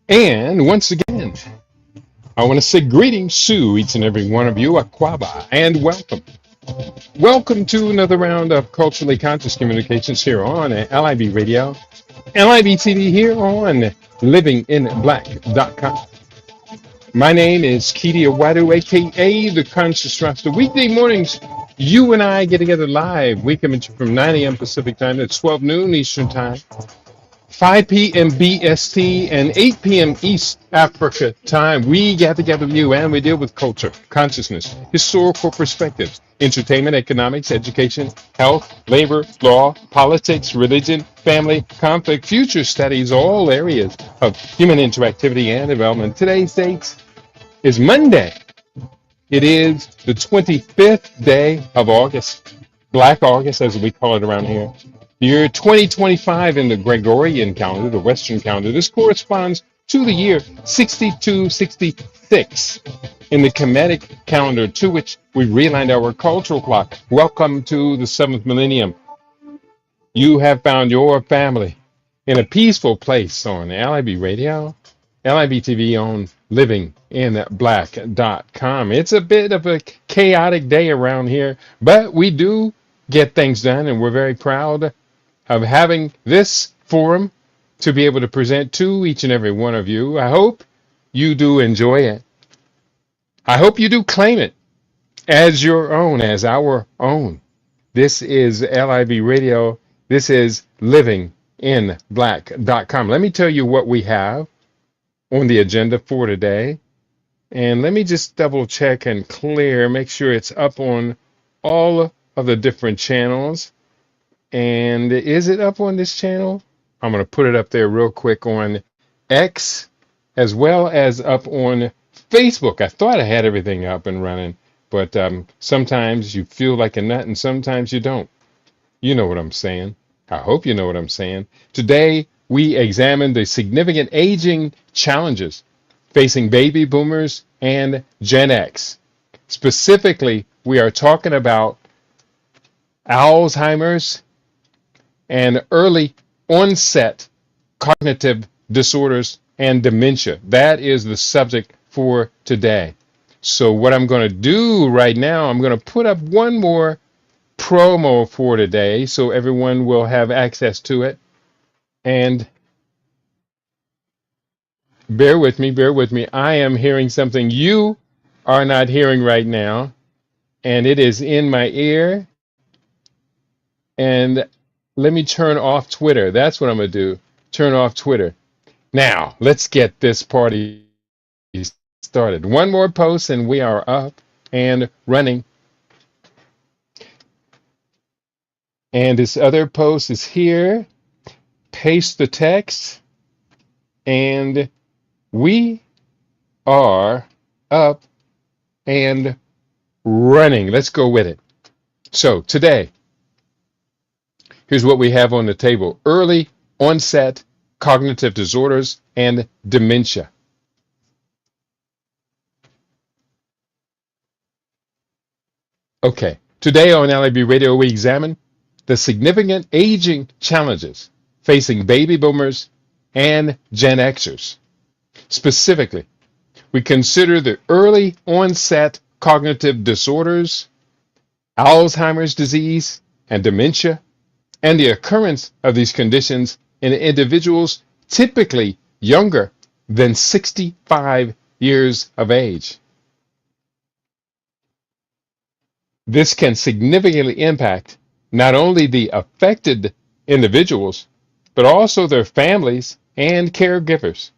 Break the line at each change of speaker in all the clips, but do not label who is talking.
And once again, I want to say greetings to each and every one of you, Aquaba, and welcome. Welcome to another round of Culturally Conscious Communications here on LIB Radio, LIB TV here on livinginblack.com. My name is Keedy Awadu, aka The Conscious Rasta. Weekday mornings, you and I get together live. We come at you from 9 a.m. Pacific time to 12 noon Eastern time. 5 p.m. BST and 8 p.m. East Africa time. We get together with you and we deal with culture, consciousness, historical perspectives, entertainment, economics, education, health, labor, law, politics, religion, family, conflict, future studies, all areas of human interactivity and development. Today's date is Monday. It is the 25th day of August, Black August as we call it around here. Year 2025 in the Gregorian calendar, the Western calendar. This corresponds to the year 6266 in the Kemetic calendar, to which we realigned our cultural clock. Welcome to the 7th millennium. You have found your family in a peaceful place on LIB Radio, LIB TV on livinginblack.com. It's a bit of a chaotic day around here, but we do get things done, and we're very proud of having this forum to be able to present to each and every one of you. I hope you do enjoy it. I hope you do claim it as your own, as our own. This is LIB Radio. This is livinginblack.com. Let me tell you what we have on the agenda for today. And let me just double check and clear, make sure it's up on all of the different channels. And is it up on this channel? I'm going to put it up there real quick on X, as well as up on Facebook. I thought I had everything up and running, but sometimes you feel like a nut and sometimes you don't. You know what I'm saying. I hope you know what I'm saying. Today, we examine the significant aging challenges facing baby boomers and Gen X. Specifically, we are talking about Alzheimer's and early onset cognitive disorders and dementia. That is the subject for today. So what I'm going to do right now, I'm going to put up one more promo for today so everyone will have access to it. And bear with me, bear with me. I am hearing something you are not hearing right now, and it is in my ear. And let me turn off Twitter. That's what I'm going to do. Turn off Twitter. Now, let's get this party started. One more post and we are up and running. And this other post is here. Paste the text. And we are up and running. Let's go with it. So today, here's what we have on the table: early onset cognitive disorders and dementia. Okay, today on LIB Radio, we examine the significant aging challenges facing baby boomers and Gen Xers. Specifically, we consider the early onset cognitive disorders, Alzheimer's disease, and dementia, and the occurrence of these conditions in individuals typically younger than 65 years of age. This can significantly impact not only the affected individuals, but also their families and caregivers.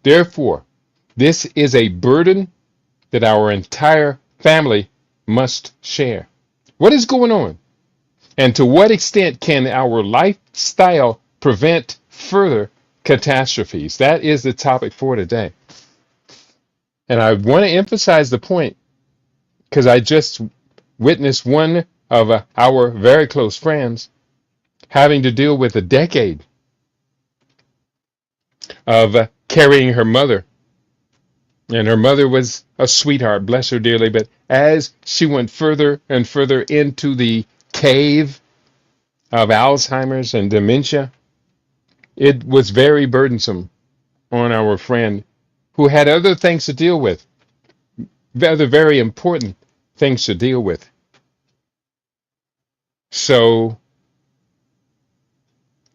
Therefore, this is a burden that our entire family must share. What is going on? And to what extent can our lifestyle prevent further catastrophes? That is the topic for today. And I want to emphasize the point because I just witnessed one of our very close friends having to deal with a decade of carrying her mother. And her mother was a sweetheart, bless her dearly. But as she went further and further into the cave of Alzheimer's and dementia, It was very burdensome on our friend who had other things to deal with, other very important things to deal with. So,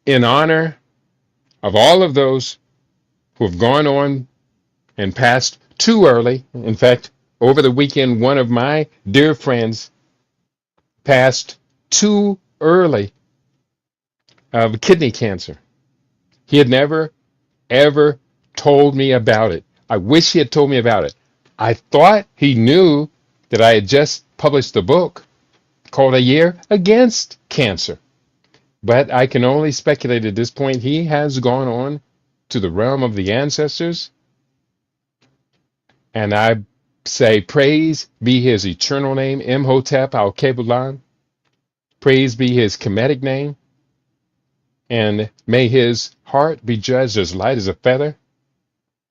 in honor of all of those who have gone on and passed too early, in fact, over the weekend, one of my dear friends passed too early of kidney cancer. He had never, ever told me about it. I wish he had told me about it. I thought he knew that I had just published a book called A Year Against Cancer. But I can only speculate at this point. He has gone on to the realm of the ancestors, and I say, praise be his eternal name, Imhotep al-Kebulan. Praise be his Kemetic name, and may his heart be judged as light as a feather.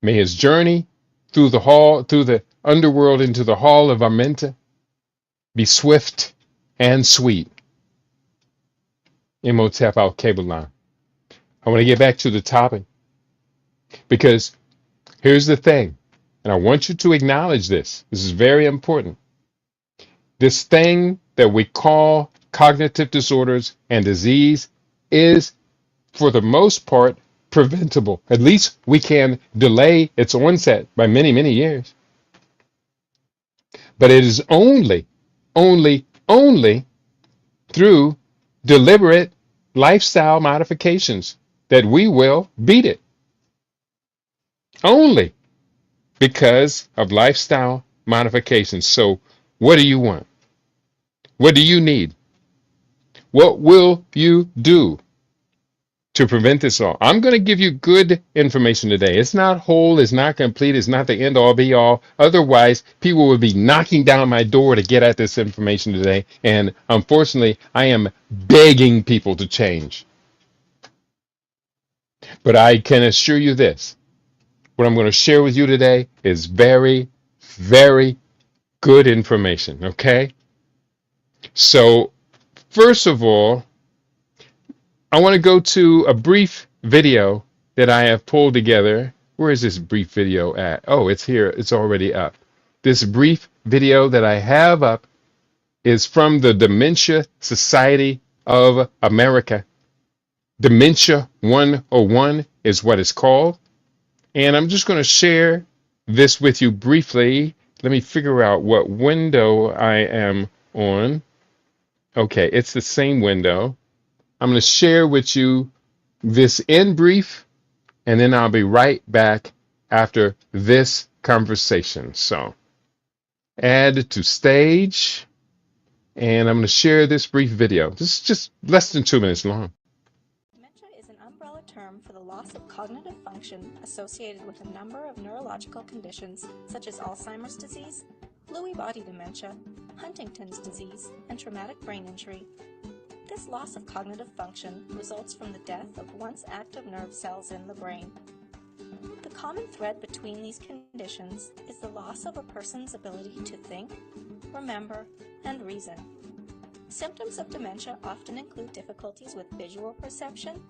May his journey through the underworld into the hall of Amenta be swift and sweet. Imhotep al-Kebulan. I want to get back to the topic because here's the thing, and I want you to acknowledge this. This is very important. This thing that we call cognitive disorders and disease is, for the most part, preventable. At least we can delay its onset by many, many years. But it is only through deliberate lifestyle modifications that we will beat it. Only because of lifestyle modifications. So, what do you want? What do you need? What will you do to prevent this all? I'm going to give you good information today. It's not whole, it's not complete, it's not the end all be all. Otherwise, people would be knocking down my door to get at this information today. And unfortunately, I am begging people to change. But I can assure you this. What I'm going to share with you today is very, very good information, okay? So, first of all, I want to go to a brief video that I have pulled together. Where is this brief video at? Oh, it's here. It's already up. This brief video that I have up is from the Dementia Society of America. Dementia 101 is what it's called. And I'm just going to share this with you briefly. Let me figure out what window I am on. Okay, it's the same window. I'm going to share with you this in brief, and then I'll be right back after this conversation. So, add to stage, and I'm going to share this brief video. This is just less than 2 minutes long.
Dementia is an umbrella term for the loss of cognitive function associated with a number of neurological conditions such as Alzheimer's disease, Lewy body dementia, Huntington's disease, and traumatic brain injury. This loss of cognitive function results from the death of once active nerve cells in the brain. The common thread between these conditions is the loss of a person's ability to think, remember, and reason. Symptoms of dementia often include difficulties with visual perception,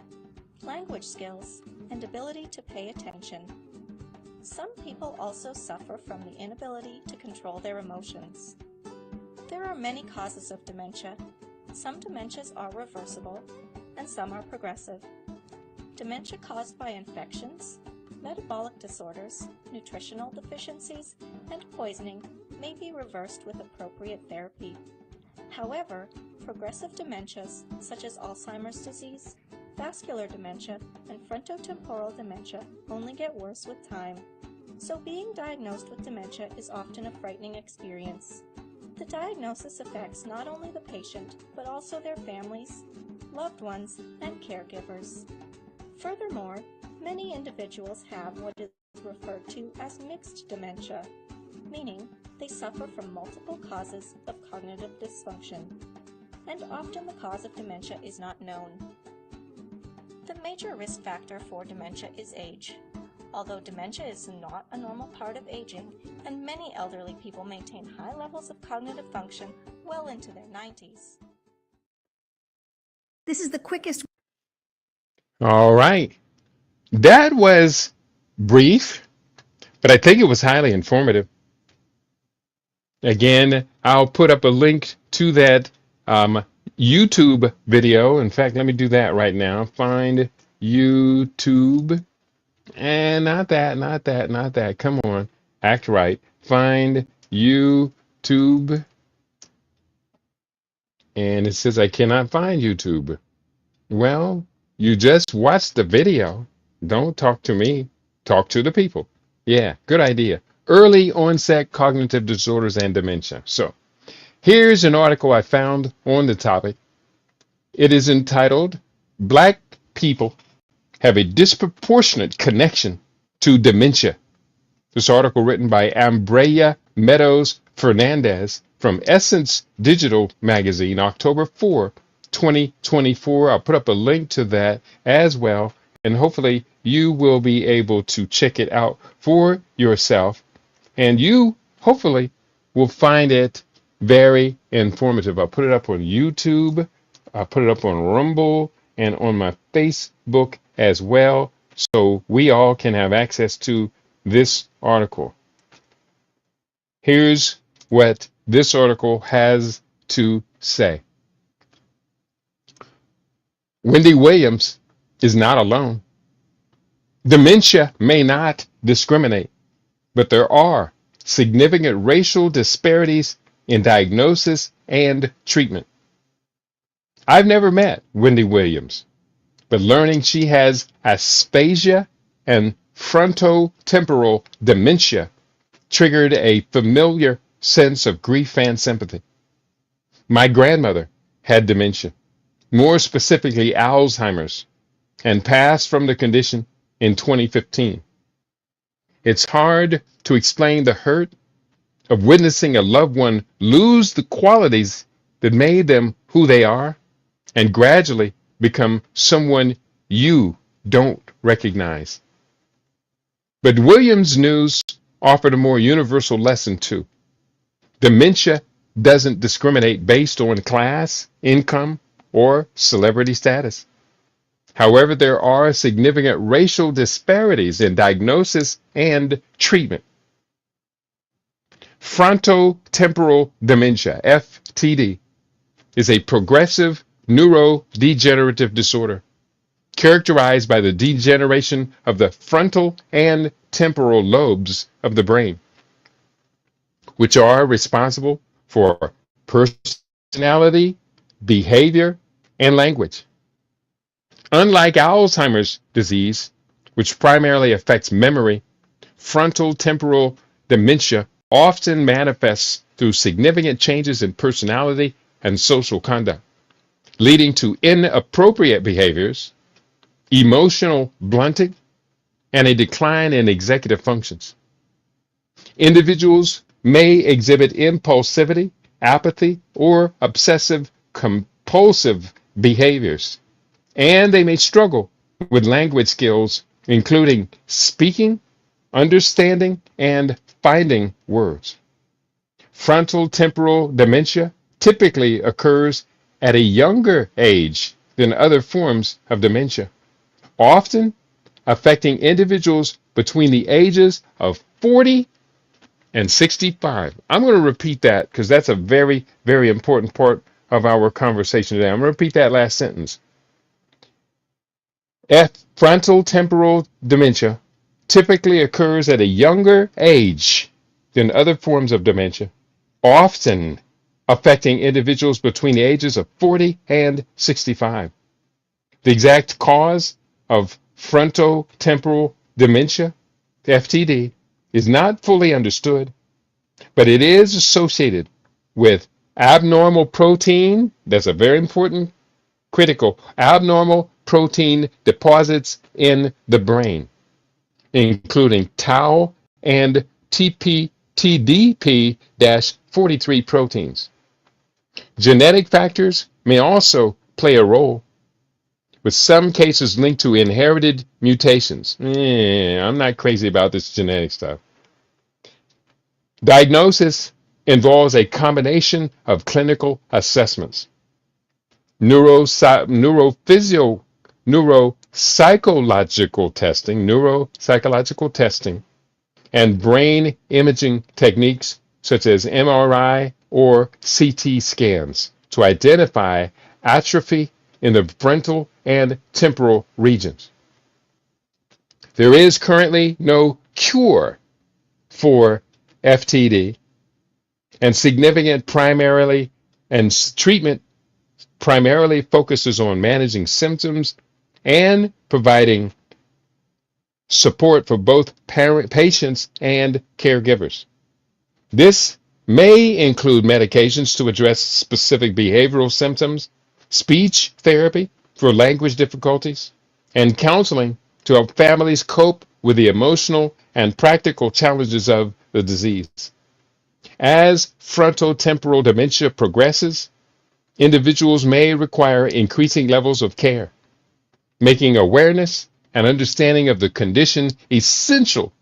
language skills, and ability to pay attention. Some people also suffer from the inability to control their emotions. There are many causes of dementia. Some dementias are reversible, and some are progressive. Dementia caused by infections, metabolic disorders, nutritional deficiencies, and poisoning may be reversed with appropriate therapy. However, progressive dementias such as Alzheimer's disease, vascular dementia, and frontotemporal dementia only get worse with time. So being diagnosed with dementia is often a frightening experience. The diagnosis affects not only the patient, but also their families, loved ones, and caregivers. Furthermore, many individuals have what is referred to as mixed dementia, meaning they suffer from multiple causes of cognitive dysfunction, and often the cause of dementia is not known. The major risk factor for dementia is age. Although dementia is not a normal part of aging, and many elderly people maintain high levels of cognitive function well into their 90s.
This is the quickest.
All right. That was brief, but I think it was highly informative. Again, I'll put up a link to that YouTube video. In fact, let me do that right now. Find YouTube. And not that, not that, not that. Come on. Act right. Find YouTube. And it says I cannot find YouTube. Well, you just watched the video. Don't talk to me. Talk to the people. Yeah, good idea. Early onset cognitive disorders and dementia. So here's an article I found on the topic. It is entitled Black People Have a Disproportionate Connection to Dementia. This article written by Ambrea Meadows Fernandez from Essence Digital Magazine, October 4, 2024. I'll put up a link to that as well, and hopefully you will be able to check it out for yourself, and you hopefully will find it very informative. I'll put it up on YouTube, I'll put it up on Rumble, and on my Facebook as well, so we all can have access to this article. Here's what this article has to say. Wendy Williams is not alone. Dementia may not discriminate, but there are significant racial disparities in diagnosis and treatment. I've never met Wendy Williams, but learning she has aphasia and frontotemporal dementia triggered a familiar sense of grief and sympathy. My grandmother had dementia, more specifically Alzheimer's, and passed from the condition in 2015. It's hard to explain the hurt of witnessing a loved one lose the qualities that made them who they are and gradually become someone you don't recognize. But Williams' news offered a more universal lesson too. Dementia doesn't discriminate based on class, income, or celebrity status. However, there are significant racial disparities in diagnosis and treatment. Frontotemporal dementia, FTD, is a progressive neurodegenerative disorder characterized by the degeneration of the frontal and temporal lobes of the brain, which are responsible for personality, behavior, and language. Unlike Alzheimer's disease, which primarily affects memory, frontal temporal dementia often manifests through significant changes in personality and social conduct, leading to inappropriate behaviors, emotional blunting, and a decline in executive functions. Individuals may exhibit impulsivity, apathy, or obsessive compulsive behaviors, and they may struggle with language skills, including speaking, understanding, and finding words. Frontal temporal dementia typically occurs at a younger age than other forms of dementia, often affecting individuals between the ages of 40 and 65. I'm going to repeat that because that's a very, very important part of our conversation today. I'm going to repeat that last sentence. Frontal temporal dementia typically occurs at a younger age than other forms of dementia, often affecting individuals between the ages of 40 and 65. The exact cause of frontotemporal dementia, FTD, is not fully understood, but it is associated with abnormal protein. That's a very important, critical, abnormal protein deposits in the brain, including tau and TDP-43 proteins. Genetic factors may also play a role, with some cases linked to inherited mutations. I'm not crazy about this genetic stuff. Diagnosis involves a combination of clinical assessments, neuropsychological psychological testing, neuropsychological testing, and brain imaging techniques such as MRI or CT scans to identify atrophy in the frontal and temporal regions. There is currently no cure for FTD, and significant primarily and treatment primarily focuses on managing symptoms and providing support for both patients and caregivers. This may include medications to address specific behavioral symptoms, speech therapy for language difficulties, and counseling to help families cope with the emotional and practical challenges of the disease. As frontotemporal dementia progresses, individuals may require increasing levels of care, making awareness and understanding of the condition essential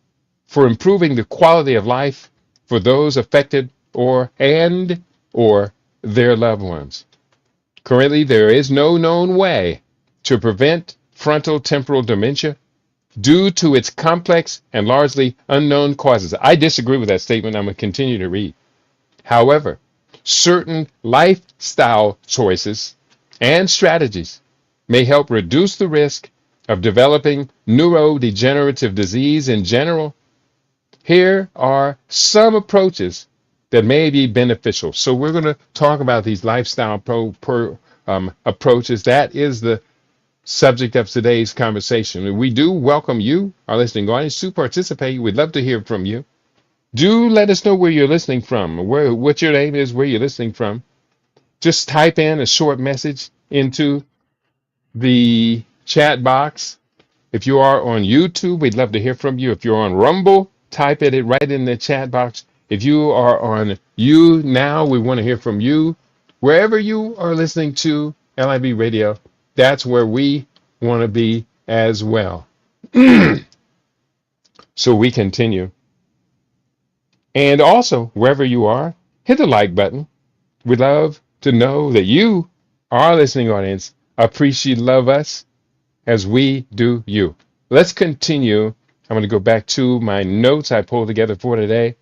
for improving the quality of life for those affected or their loved ones. Currently, there is no known way to prevent frontotemporal dementia due to its complex and largely unknown causes. I disagree with that statement. I'm going to continue to read. However, certain lifestyle choices and strategies may help reduce the risk of developing neurodegenerative disease in general. Here are some approaches that may be beneficial. So we're going to talk about these lifestyle approaches. That is the subject of today's conversation. We do welcome you, our listening audience, to participate. We'd love to hear from you. Do let us know where you're listening from, what your name is, where you're listening from. Just type in a short message into the chat box. If you are on YouTube, we'd love to hear from you. If you're on Rumble, type it right in the chat box. If you are on YouNow, we want to hear from you. Wherever you are listening to LIB Radio, that's where we want to be as well. So we continue. And also, wherever you are, hit the like button. We'd love to know that you, our listening audience, love us as we do you. Let's continue. I'm going to go back to my notes I pulled together for today.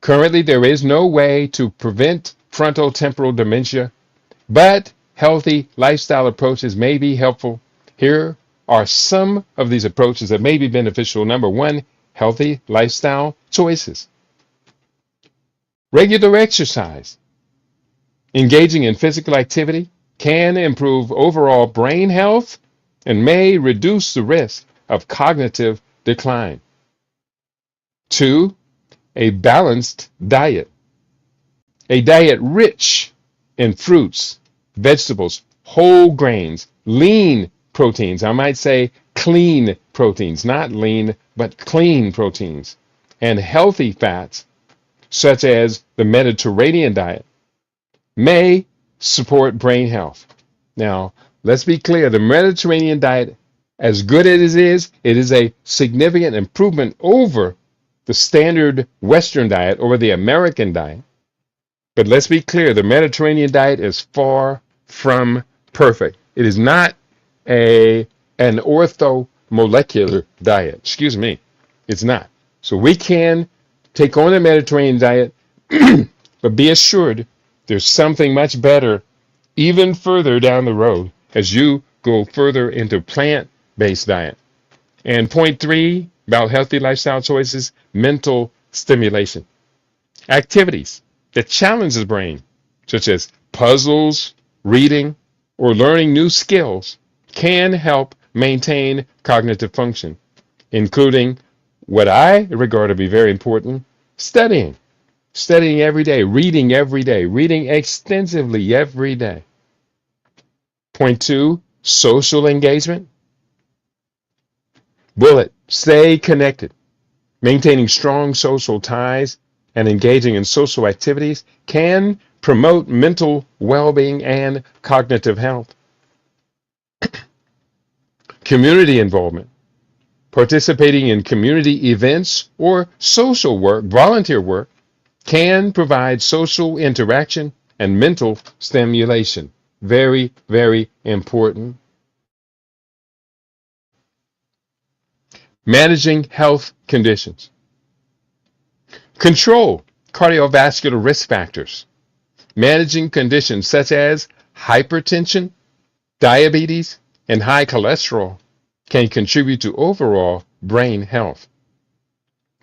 Currently, there is no way to prevent frontotemporal dementia, but healthy lifestyle approaches may be helpful. Here are some of these approaches that may be beneficial. Number one, healthy lifestyle choices. Regular exercise. Engaging in physical activity can improve overall brain health and may reduce the risk of cognitive decline. Two, a balanced diet. A diet rich in fruits, vegetables, whole grains, lean proteins. I might say clean proteins, not lean, but clean proteins, and healthy fats, such as the Mediterranean diet, may support brain health. Now, let's be clear, the Mediterranean diet, as good as it is a significant improvement over the standard Western diet, over the American diet. But let's be clear, the Mediterranean diet is far from perfect. It is not an orthomolecular diet. Excuse me. It's not. So we can take on the Mediterranean diet, but be assured there's something much better even further down the road as you go further into plant-based diet. And point three about healthy lifestyle choices, mental stimulation. Activities that challenge the brain, such as puzzles, reading, or learning new skills, can help maintain cognitive function, including what I regard to be very important, studying. Studying every day, reading extensively every day. Point two, social engagement. Bullet, stay connected. Maintaining strong social ties and engaging in social activities can promote mental well-being and cognitive health. Community involvement. Participating in community events or social work, volunteer work, can provide social interaction and mental stimulation. Very, very important. Managing health conditions. Control cardiovascular risk factors. Managing conditions such as hypertension, diabetes, and high cholesterol can contribute to overall brain health.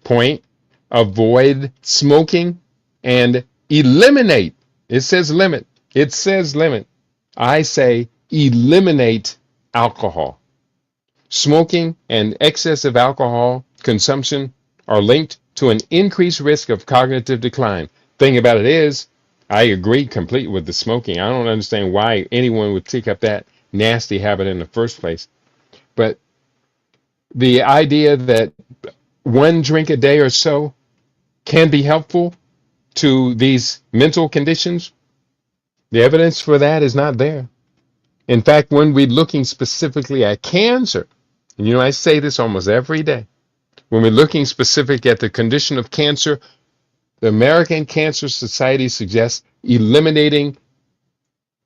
Point, avoid smoking and eliminate. It says limit. It says limit. I say eliminate alcohol. Smoking and excessive alcohol consumption are linked to an increased risk of cognitive decline. Thing about it is, I agree completely with the smoking. I don't understand why anyone would take up that nasty habit in the first place. But the idea that one drink a day or so can be helpful to these mental conditions, the evidence for that is not there. In fact, when we're looking specifically at cancer, and I say this almost every day, when we're looking specific at the condition of cancer, the American Cancer Society suggests eliminating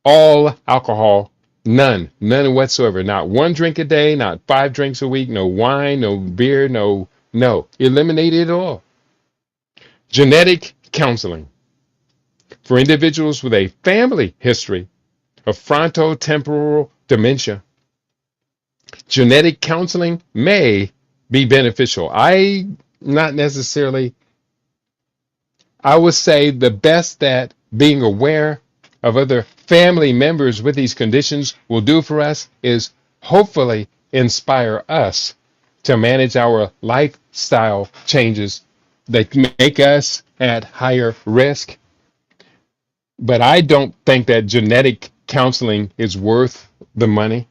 all alcohol, none whatsoever. Not one drink a day, not 5 drinks a week, no wine, no beer, no, eliminate it all. Genetic counseling for individuals with a family history of frontotemporal dementia. Genetic counseling may be beneficial. I would say the best that being aware of other family members with these conditions will do for us is hopefully inspire us to manage our lifestyle changes that make us at higher risk. But I don't think that genetic counseling is worth the money.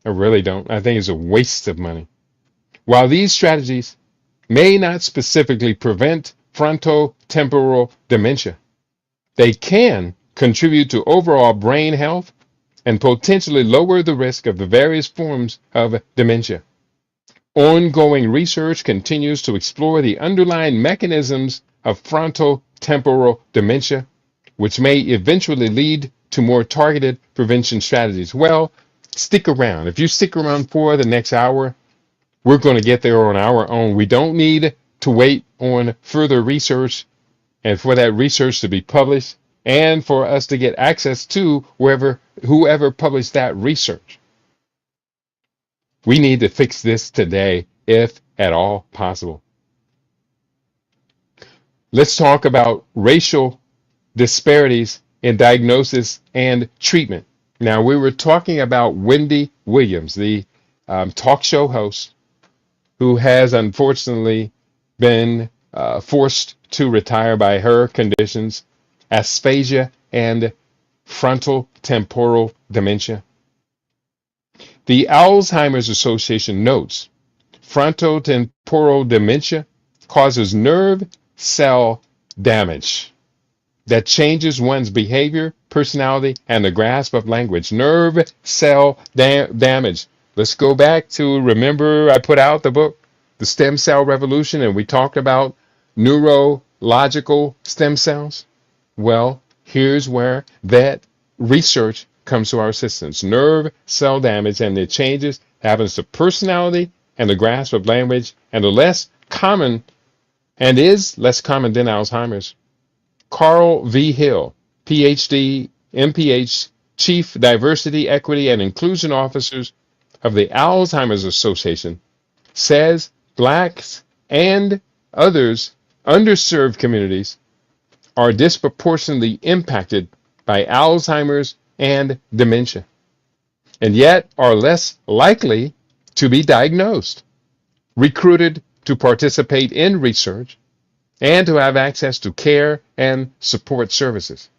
I really don't. I think it's a waste of money. While these strategies may not specifically prevent frontotemporal dementia, they can contribute to overall brain health and potentially lower the risk of the various forms of dementia. Ongoing research continues to explore the underlying mechanisms of frontotemporal dementia, which may eventually lead to more targeted prevention strategies. Well, stick around. If you stick around for the next hour, we're going to get there on our own. We don't need to wait on further research and for that research to be published and for us to get access to whoever published that research. We need to fix this today, if at all possible. Let's talk about racial disparities in diagnosis and treatment. Now, we were talking about Wendy Williams, the talk show host, who has unfortunately been forced to retire by her conditions, aphasia and frontotemporal dementia. The Alzheimer's Association notes frontotemporal dementia causes nerve cell damage that changes one's behavior, personality, and the grasp of language. Nerve cell damage. Let's go back to, remember I put out the book, The Stem Cell Revolution, and we talked about neurological stem cells. Well, here's where that research comes to our assistance. Nerve cell damage and the changes happens to personality and the grasp of language, and is less common than Alzheimer's. Carl V. Hill, PhD, MPH, Chief Diversity, Equity, and Inclusion Officer of the Alzheimer's Association, says blacks and others underserved communities are disproportionately impacted by Alzheimer's and dementia, and yet are less likely to be diagnosed, recruited to participate in research, and to have access to care and support services.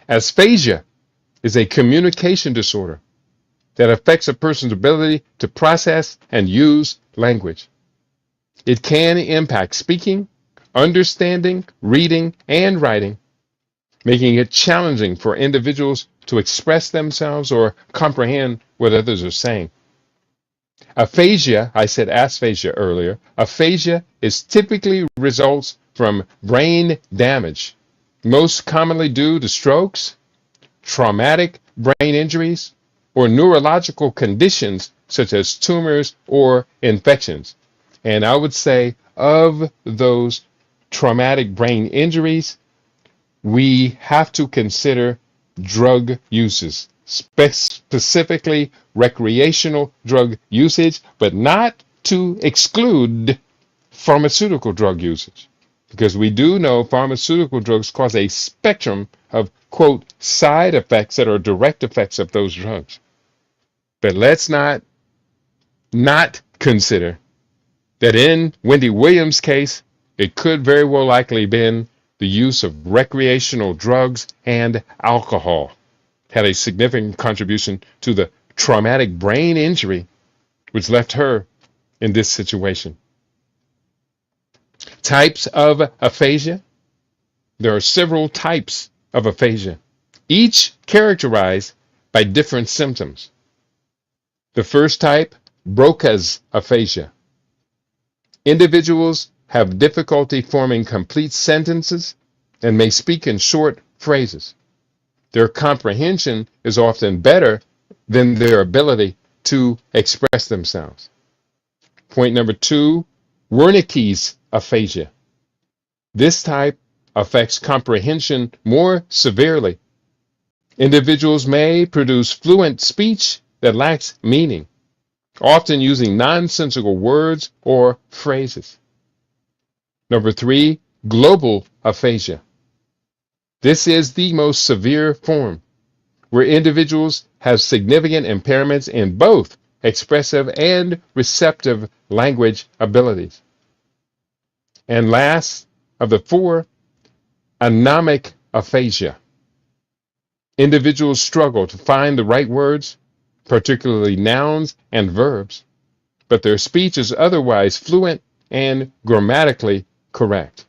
Aphasia is a communication disorder that affects a person's ability to process and use language. It can impact speaking, understanding, reading, and writing, making it challenging for individuals to express themselves or comprehend what others are saying. Aphasia, I said aphasia earlier, aphasia is typically results from brain damage, most commonly due to strokes, traumatic brain injuries, or neurological conditions such as tumors or infections. And I would say of those traumatic brain injuries, we have to consider drug uses, specifically recreational drug usage, but not to exclude pharmaceutical drug usage. Because we do know pharmaceutical drugs cause a spectrum of, quote, side effects that are direct effects of those drugs. But let's not consider that in Wendy Williams' case, it could very well likely been the use of recreational drugs and alcohol had a significant contribution to the traumatic brain injury which left her in this situation. Types of aphasia. There are several types of aphasia, each characterized by different symptoms. The first type, Broca's aphasia. Individuals have difficulty forming complete sentences and may speak in short phrases. Their comprehension is often better than their ability to express themselves. Point number 2, Wernicke's aphasia. This type affects comprehension more severely. Individuals may produce fluent speech that lacks meaning, often using nonsensical words or phrases. Number 3, global aphasia. This is the most severe form, where individuals have significant impairments in both expressive and receptive language abilities. And last of the 4, anomic aphasia. Individuals struggle to find the right words, particularly nouns and verbs, but their speech is otherwise fluent and grammatically correct.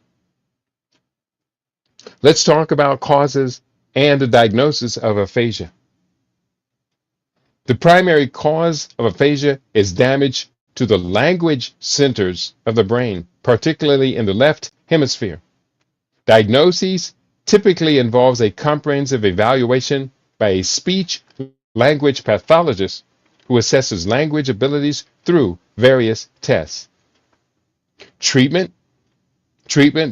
Let's talk about causes and the diagnosis of aphasia. The primary cause of aphasia is damage to the language centers of the brain, particularly in the left hemisphere. Diagnosis typically involves a comprehensive evaluation by a speech language pathologist who assesses language abilities through various tests. Treatment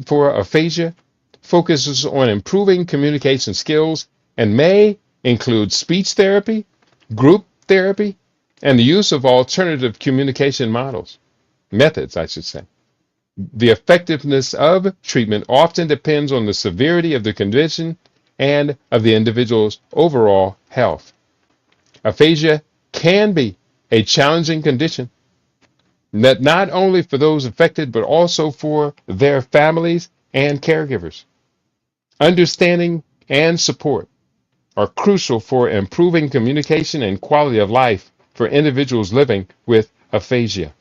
for aphasia focuses on improving communication skills and may include speech therapy, group therapy, and the use of alternative communication methods, I should say. The effectiveness of treatment often depends on the severity of the condition and of the individual's overall health. Aphasia can be a challenging condition, not only for those affected, but also for their families and caregivers. Understanding and support are crucial for improving communication and quality of life for individuals living with aphasia.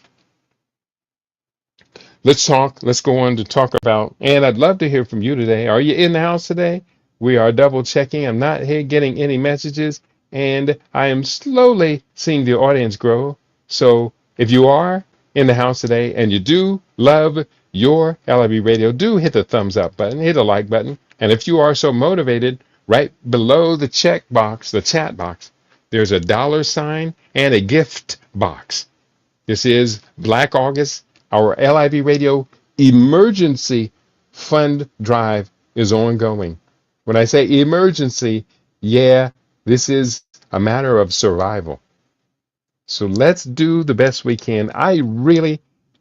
Let's go on to talk about, and I'd love to hear from you today. Are you in the house today? We are double checking. I'm not here getting any messages, and I am slowly seeing the audience grow. So if you are in the house today and you do love your LIB radio, do hit the thumbs up button, hit a like button. And if you are so motivated, right below the chat box, there's a $sign and a gift box. This is Black August. Our LIB Radio Emergency Fund Drive is ongoing. When I say emergency, this is a matter of survival. So let's do the best we can. I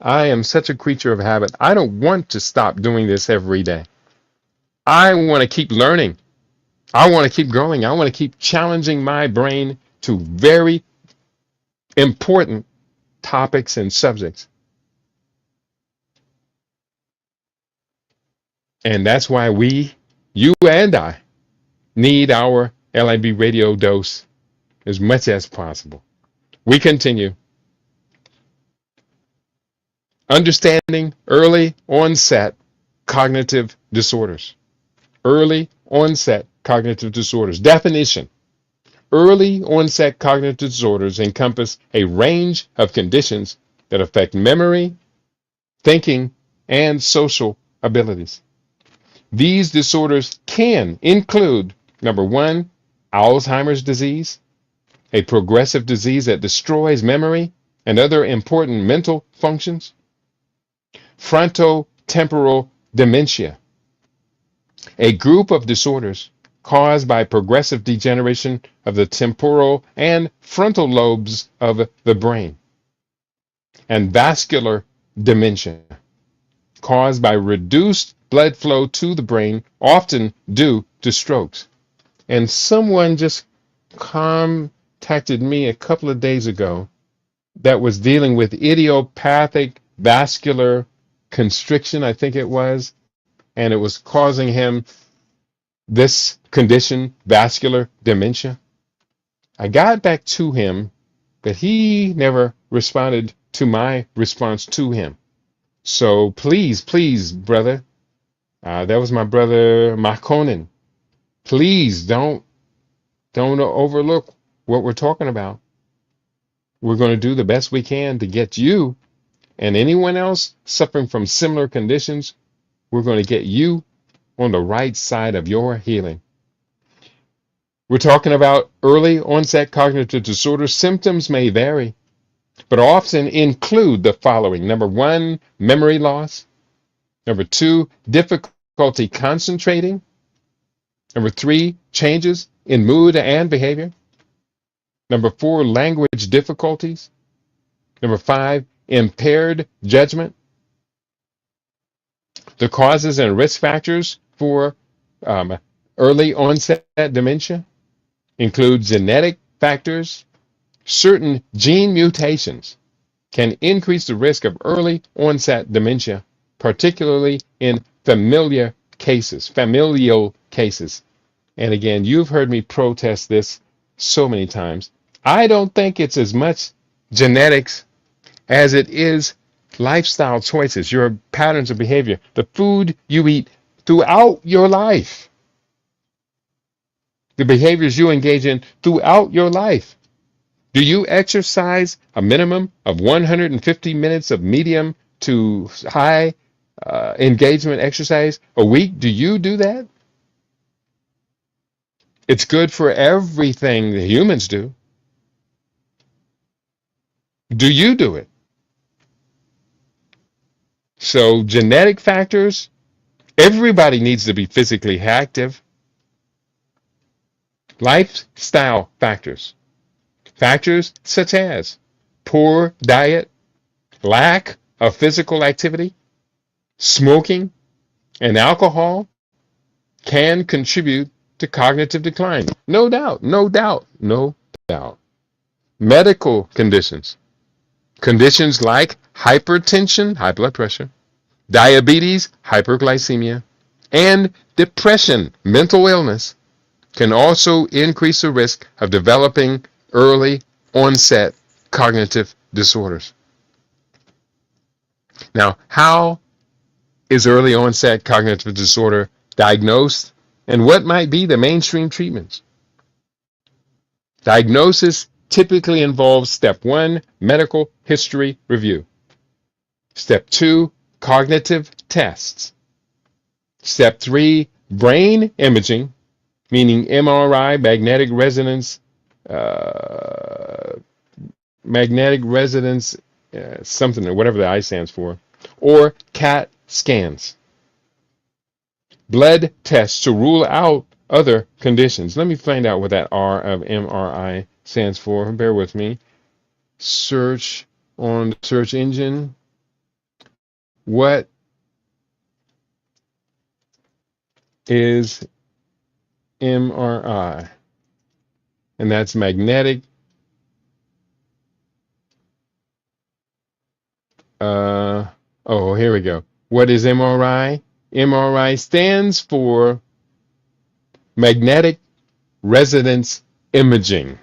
am such a creature of habit. I don't want to stop doing this every day. I want to keep learning. I want to keep growing. I want to keep challenging my brain to very important topics and subjects. And that's why you and I, need our LIB radio dose as much as possible. We continue. Understanding early onset cognitive disorders. Early onset cognitive disorders. Definition. Early onset cognitive disorders encompass a range of conditions that affect memory, thinking, and social abilities. These disorders can include, number 1, Alzheimer's disease, a progressive disease that destroys memory and other important mental functions. Frontotemporal dementia, a group of disorders caused by progressive degeneration of the temporal and frontal lobes of the brain. And vascular dementia, caused by reduced blood flow to the brain, often due to strokes. And someone just contacted me a couple of days ago that was dealing with idiopathic vascular constriction, I think it was, and it was causing him this condition, vascular dementia. I got back to him, but he never responded to my response to him. So please, brother, that was my brother Makonnen. Please don't overlook what we're talking about. We're going to do the best we can to get you and anyone else suffering from similar conditions. We're going to get you on the right side of your healing. We're talking about early onset cognitive disorder. Symptoms may vary, but often include the following. Number 1, memory loss. Number 2, difficulty concentrating. Number 3, changes in mood and behavior. Number 4, language difficulties. Number 5, impaired judgment. The causes and risk factors for early onset dementia include genetic factors. Certain gene mutations can increase the risk of early onset dementia, particularly in familial cases. And again, you've heard me protest this so many times. I don't think it's as much genetics as it is lifestyle choices, your patterns of behavior, the food you eat throughout your life, the behaviors you engage in throughout your life. Do you exercise a minimum of 150 minutes of medium to high engagement exercise a week? Do you do that? It's good for everything that humans do. Do you do it? So genetic factors, everybody needs to be physically active. Lifestyle factors, factors such as poor diet, lack of physical activity, smoking, and alcohol can contribute to cognitive decline. No doubt. Medical conditions, conditions like hypertension, high blood pressure, diabetes, hyperglycemia, and depression, mental illness, can also increase the risk of developing early onset cognitive disorders. Now, how is early onset cognitive disorder diagnosed, and what might be the mainstream treatments? Diagnosis typically involves step 1, medical history review. Step 2, cognitive tests. Step 3, brain imaging, meaning MRI, something, or whatever the I stands for, or CAT scans. Blood tests to rule out other conditions. Let me find out what that R of MRI stands for. Bear with me. Search on the search engine. What is MRI? And that's magnetic. Here we go. What is MRI? MRI stands for magnetic resonance imaging.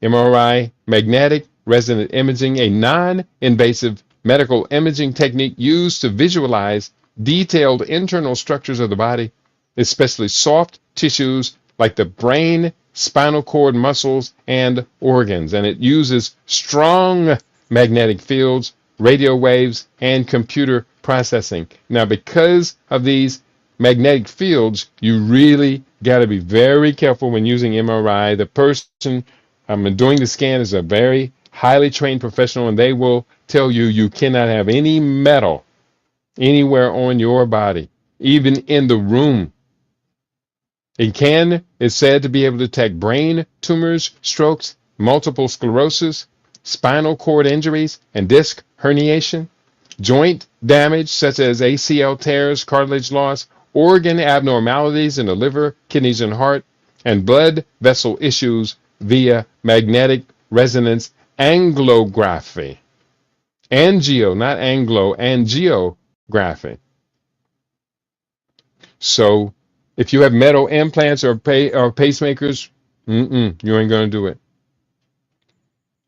MRI, magnetic resonance imaging, a non-invasive medical imaging technique used to visualize detailed internal structures of the body, especially soft tissues like the brain, spinal cord, muscles, and organs. And it uses strong magnetic fields, radio waves, and computer processing. Now, because of these magnetic fields, you really got to be very careful when using MRI. The person I'm doing the scan as a very highly trained professional, and they will tell you you cannot have any metal anywhere on your body, even in the room. Is said to be able to detect brain tumors, strokes, multiple sclerosis, spinal cord injuries, and disc herniation, joint damage such as ACL tears, cartilage loss, organ abnormalities in the liver, kidneys, and heart, and blood vessel issues via magnetic resonance angiography. Not anglo, angiography. So if you have metal implants or pacemakers, you ain't going to do it.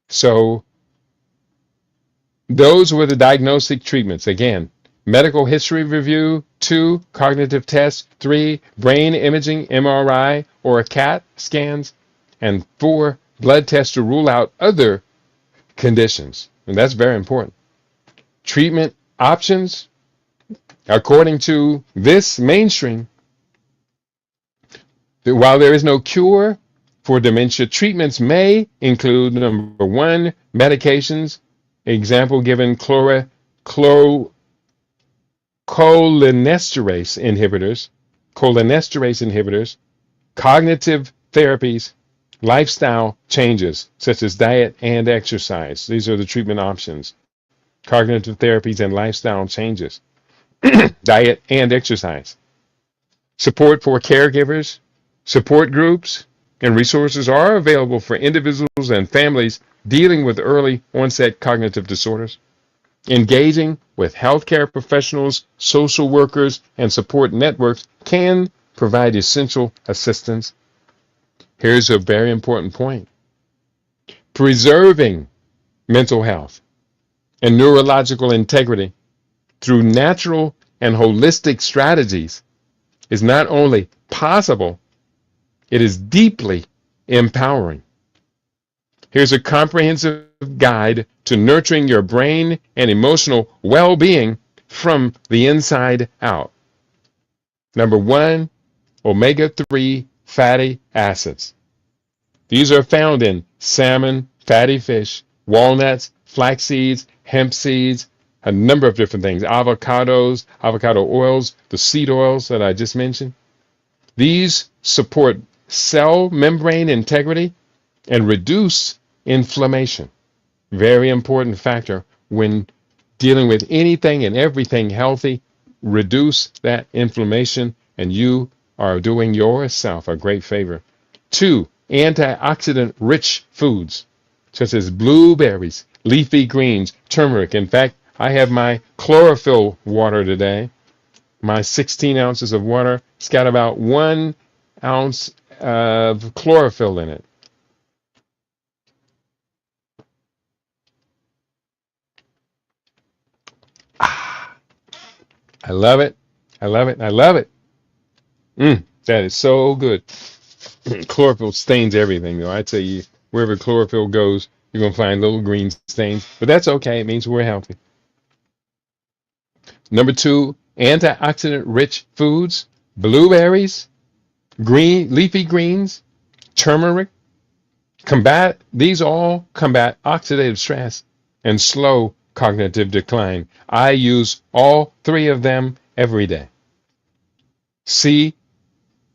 So those were the diagnostic treatments. Again, medical history review, 2, cognitive tests, 3, brain imaging, MRI or CAT scans, and 4, blood tests to rule out other conditions. And that's very important. Treatment options, according to this mainstream, while there is no cure for dementia, treatments may include, number 1, medications. Example given, cholinesterase inhibitors, cognitive therapies, lifestyle changes such as diet and exercise. These are the treatment options. Cognitive therapies and lifestyle changes, diet and exercise. Support for caregivers, support groups, and resources are available for individuals and families dealing with early onset cognitive disorders. Engaging with healthcare professionals, social workers, and support networks can provide essential assistance. Here's a very important point. Preserving mental health and neurological integrity through natural and holistic strategies is not only possible, it is deeply empowering. Here's a comprehensive guide to nurturing your brain and emotional well-being from the inside out. Number 1, omega-3 fatty acids. These are found in salmon, fatty fish, walnuts, flax seeds, hemp seeds, a number of different things, avocados, avocado oils, the seed oils that I just mentioned. These support cell membrane integrity and reduce inflammation. Very important factor when dealing with anything and everything healthy. Reduce that inflammation and you are doing yourself a great favor. 2, antioxidant rich foods such as blueberries, leafy greens, turmeric. In fact, I have my chlorophyll water today. My 16 ounces of water, it's got about 1 ounce of chlorophyll in it. I love it. I love it. I love it. That is so good. Chlorophyll stains everything, though. I tell you, wherever chlorophyll goes, you're going to find little green stains. But that's okay. It means we're healthy. Number 2, antioxidant-rich foods, blueberries, leafy greens, turmeric. These all combat oxidative stress and slow cognitive decline. I use all 3 of them every day. C,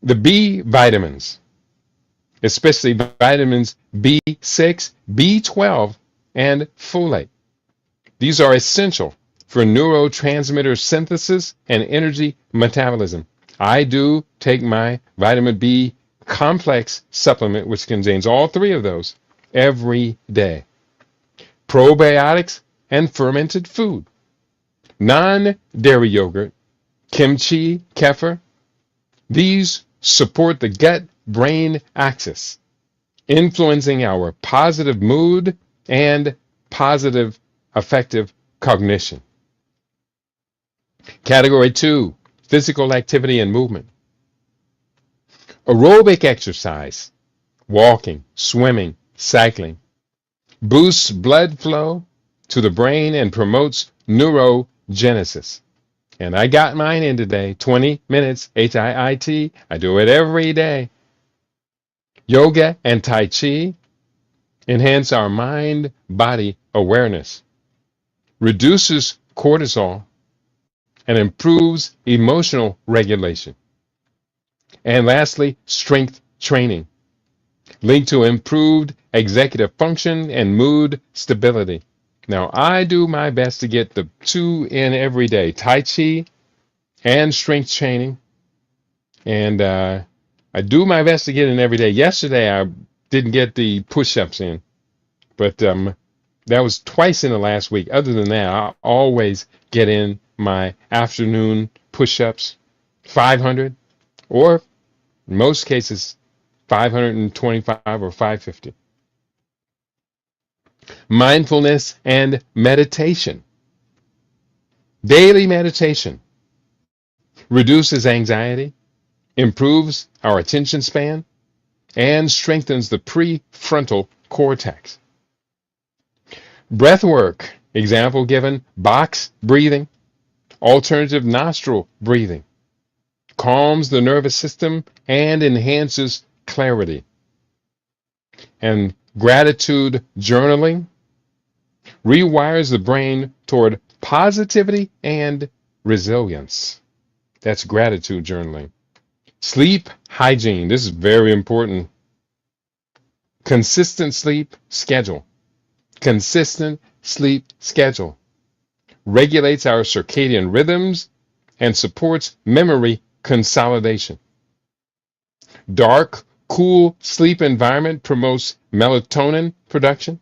the B vitamins, especially vitamins B6, B12, and folate. These are essential for neurotransmitter synthesis and energy metabolism. I do take my vitamin B complex supplement, which contains all 3 of those, every day. Probiotics and fermented food, non-dairy yogurt, kimchi, kefir. These support the gut-brain axis, influencing our positive mood and positive affective cognition. Category 2, physical activity and movement. Aerobic exercise, walking, swimming, cycling, boosts blood flow to the brain and promotes neurogenesis. And I got mine in today, 20 minutes, HIIT. I do it every day. Yoga and Tai Chi enhance our mind-body awareness, reduces cortisol, and improves emotional regulation. And lastly, strength training, linked to improved executive function and mood stability. Now, I do my best to get the two in every day, Tai Chi and strength training. And I do my best to get in every day. Yesterday, I didn't get the push-ups in, but that was twice in the last week. Other than that, I always get in my afternoon push-ups, 500, or in most cases, 525 or 550. Mindfulness and meditation. Daily meditation reduces anxiety, improves our attention span, and strengthens the prefrontal cortex. Breath work, example given, box breathing, alternative nostril breathing, calms the nervous system and enhances clarity. And gratitude journaling rewires the brain toward positivity and resilience. That's gratitude journaling. Sleep hygiene. This is very important. Consistent sleep schedule. Consistent sleep schedule regulates our circadian rhythms and supports memory consolidation. Dark, cool sleep environment promotes melatonin production.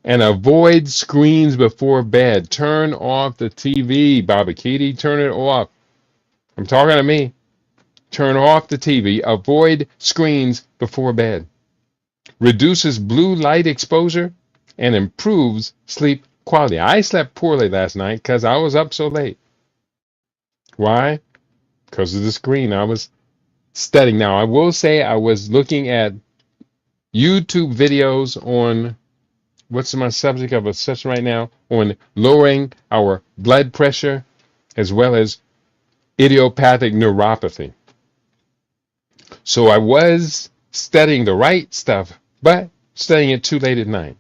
And avoid screens before bed. Turn off the TV, Baba Kitty. Turn it off. I'm talking to me. Turn off the TV. Avoid screens before bed. Reduces blue light exposure and improves sleep quality. I slept poorly last night because I was up so late. Why? Because of the screen. I was studying. Now, I will say I was looking at YouTube videos on what's my subject of a session right now on lowering our blood pressure as well as idiopathic neuropathy. So I was studying the right stuff, but studying it too late at night.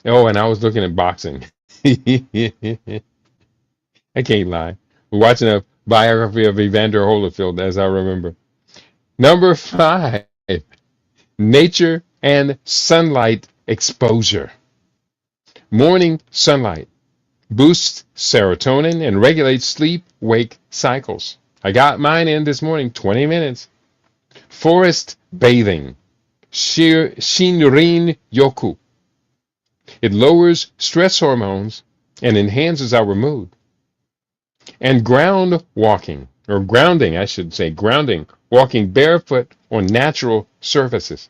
Oh, and I was looking at boxing. I can't lie. We're watching a biography of Evander Holyfield, as I remember. Number 5, nature and sunlight exposure. Morning sunlight boosts serotonin and regulates sleep-wake cycles. I got mine in this morning, 20 minutes. Forest bathing, Shinrin Yoku. It lowers stress hormones and enhances our mood. And ground walking, or grounding, I should say, grounding, walking barefoot on natural surfaces,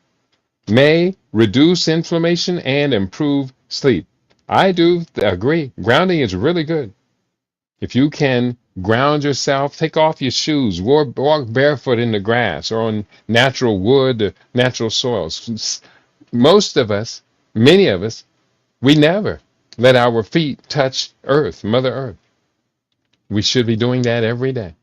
may reduce inflammation and improve sleep. I do agree. Grounding is really good. If you can ground yourself, take off your shoes, walk barefoot in the grass or on natural wood, or natural soils. Most of us, many of us, we never let our feet touch earth, Mother Earth. We should be doing that every day.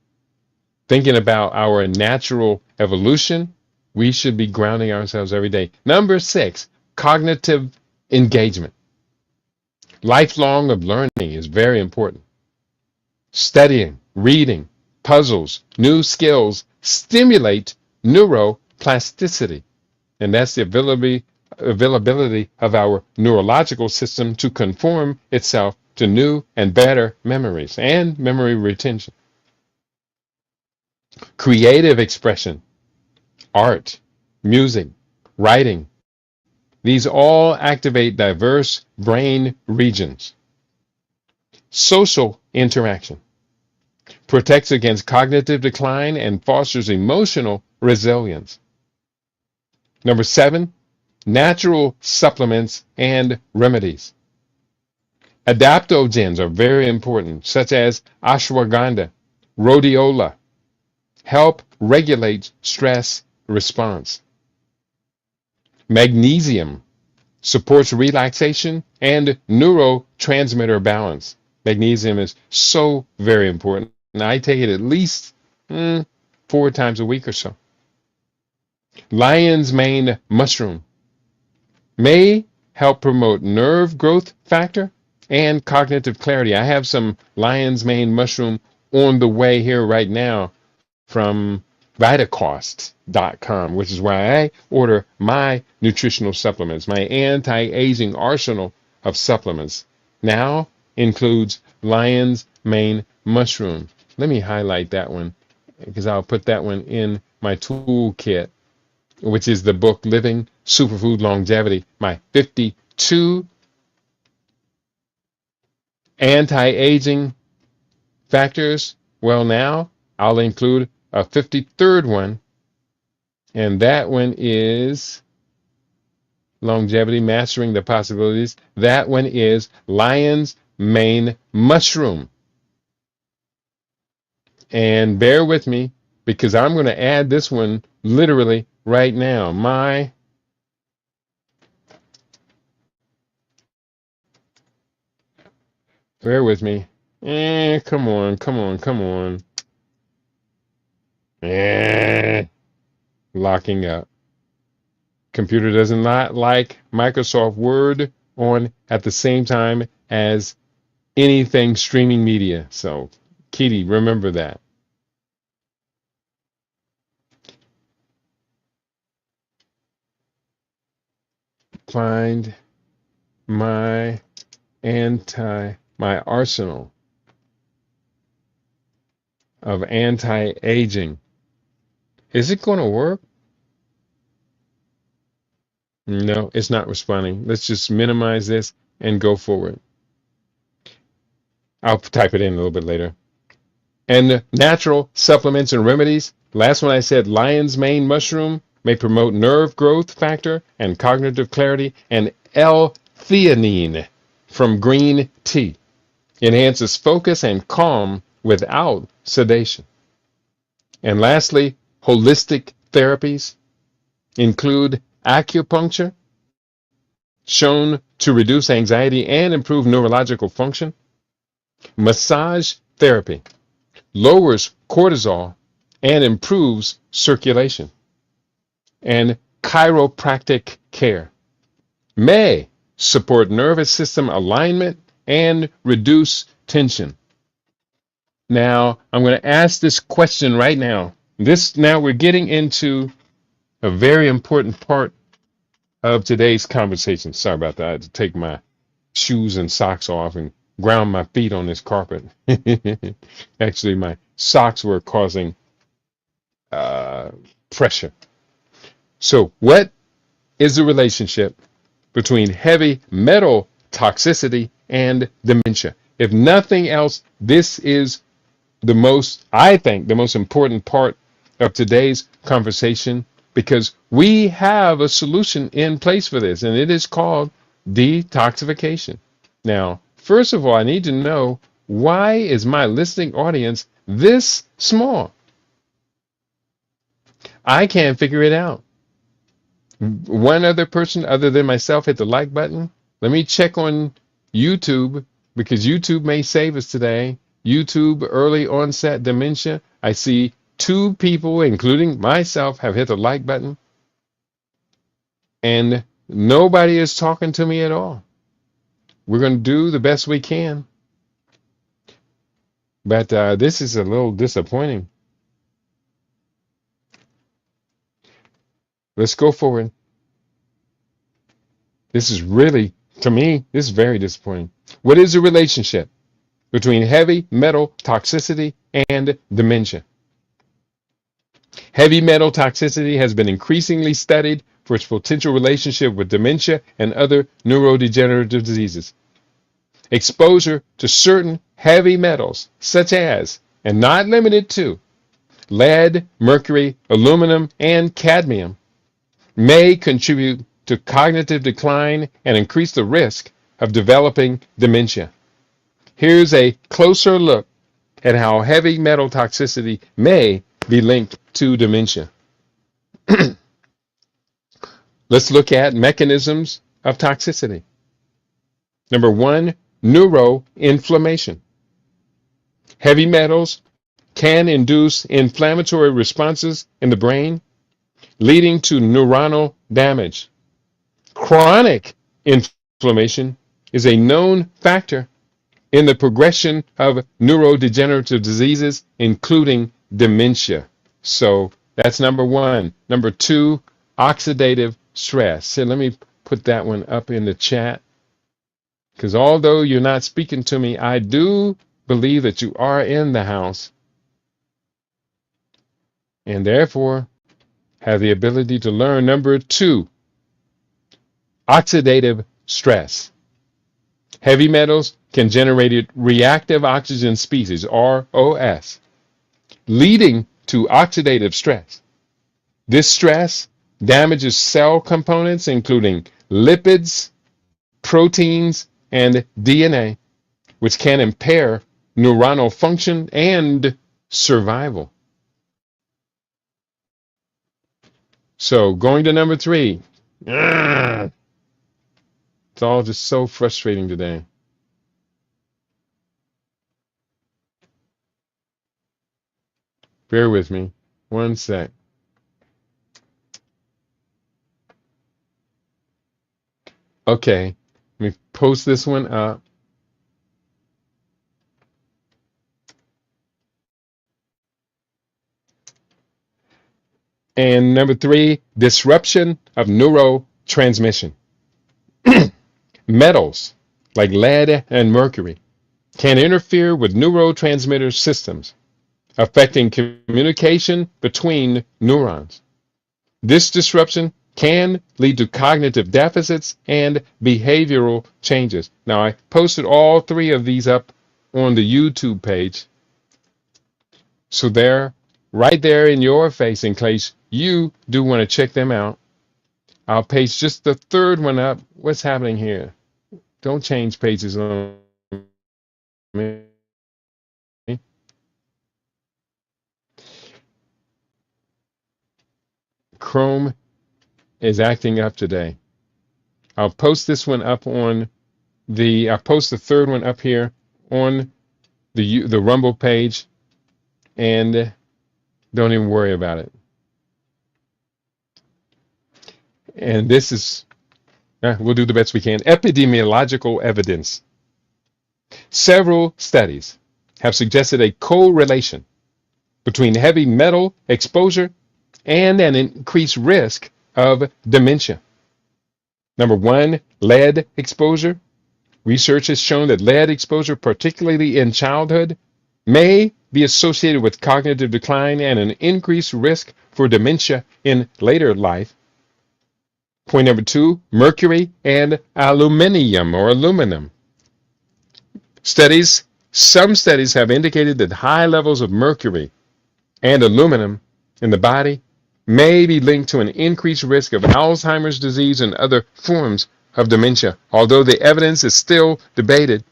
Thinking about our natural evolution, we should be grounding ourselves every day. Number 6, cognitive engagement. Lifelong of learning is very important. Studying, reading, puzzles, new skills stimulate neuroplasticity. And that's the availability of our neurological system to conform itself to new and better memories and memory retention. Creative expression, art, music, writing, these all activate diverse brain regions. Social interaction protects against cognitive decline and fosters emotional resilience. Number 7, natural supplements and remedies. Adaptogens are very important, such as ashwagandha, rhodiola, help regulate stress response. Magnesium supports relaxation and neurotransmitter balance. Magnesium is so very important. And I take it at least 4 times a week or so. Lion's mane mushroom may help promote nerve growth factor and cognitive clarity. I have some lion's mane mushroom on the way here right now from Vitacost.com, which is why I order my nutritional supplements. My anti-aging arsenal of supplements now includes lion's mane mushroom. Let me highlight that one because I'll put that one in my toolkit, which is the book Living Superfood Longevity, my 52 anti-aging factors. Well, now I'll include a 53rd one, and that one is Longevity, Mastering the Possibilities. That one is Lion's Mane Mushroom. And bear with me because I'm going to add this one literally right now. Bear with me. Come on. Locking up. Computer does not like Microsoft Word on at the same time as anything streaming media. So, Kitty, remember that. Find my arsenal of anti-aging. Is it going to work? No, it's not responding. Let's just minimize this and go forward. I'll type it in a little bit later. And natural supplements and remedies. Last one I said lion's mane mushroom may promote nerve growth factor and cognitive clarity, and L-theanine from green tea enhances focus and calm without sedation. And lastly, holistic therapies include acupuncture, shown to reduce anxiety and improve neurological function. Massage therapy lowers cortisol and improves circulation. And chiropractic care may support nervous system alignment and reduce tension. Now, I'm going to ask this question right now. Now we're getting into a very important part of today's conversation. Sorry about that. I had to take my shoes and socks off and ground my feet on this carpet. Actually, my socks were causing pressure. So, what is the relationship between heavy metal toxicity and dementia? If nothing else, this is I think, the most important part of today's conversation, because we have a solution in place for this, and it is called detoxification. Now, first of all, I need to know, why is my listening audience this small? I can't figure it out. One other person other than myself hit the like button. Let me check on YouTube, because YouTube may save us today. YouTube Early-Onset Dementia. I see 2 people, including myself, have hit the like button. And nobody is talking to me at all. We're going to do the best we can. But this is a little disappointing. Let's go forward. This is really, to me, this is very disappointing. What is the relationship between heavy metal toxicity and dementia? Heavy metal toxicity has been increasingly studied for its potential relationship with dementia and other neurodegenerative diseases. Exposure to certain heavy metals, such as, and not limited to, lead, mercury, aluminum, and cadmium, may contribute to cognitive decline and increase the risk of developing dementia. Here's a closer look at how heavy metal toxicity may be linked to dementia. Let's look at mechanisms of toxicity. Number 1, neuroinflammation. Heavy metals can induce inflammatory responses in the brain, leading to neuronal damage. Chronic inflammation is a known factor in the progression of neurodegenerative diseases, including dementia. So that's number one. Number two, oxidative stress. So let me put that one up in the chat, because although you're not speaking to me, I do believe that you are in the house and therefore have the ability to learn. Number two, oxidative stress. Heavy metals can generate reactive oxygen species, ROS, leading to oxidative stress. This stress damages cell components, including lipids, proteins, and DNA, which can impair neuronal function and survival. So, going to number three. It's all just so frustrating today. Bear with me. One sec. Okay, let me post this one up. And number three, disruption of neurotransmission. Metals like lead and mercury can interfere with neurotransmitter systems, affecting communication between neurons. This disruption can lead to cognitive deficits and behavioral changes. Now, I posted all three of these up on the YouTube page. So they're right there in your face in case you do want to check them out. I'll paste just the third one up. What's happening here? Don't change pages on me. Chrome is acting up today. I'll post this one up on I'll post the third one up here on the Rumble page, and don't even worry about it. And this is, we'll do the best we can. Epidemiological evidence. Several studies have suggested a correlation between heavy metal exposure and an increased risk of dementia. Number one, lead exposure. Research has shown that lead exposure, particularly in childhood, may be associated with cognitive decline and an increased risk for dementia in later life. Point number two, mercury and aluminum. Some studies have indicated that high levels of mercury and aluminum in the body may be linked to an increased risk of Alzheimer's disease and other forms of dementia. Although the evidence is still debated,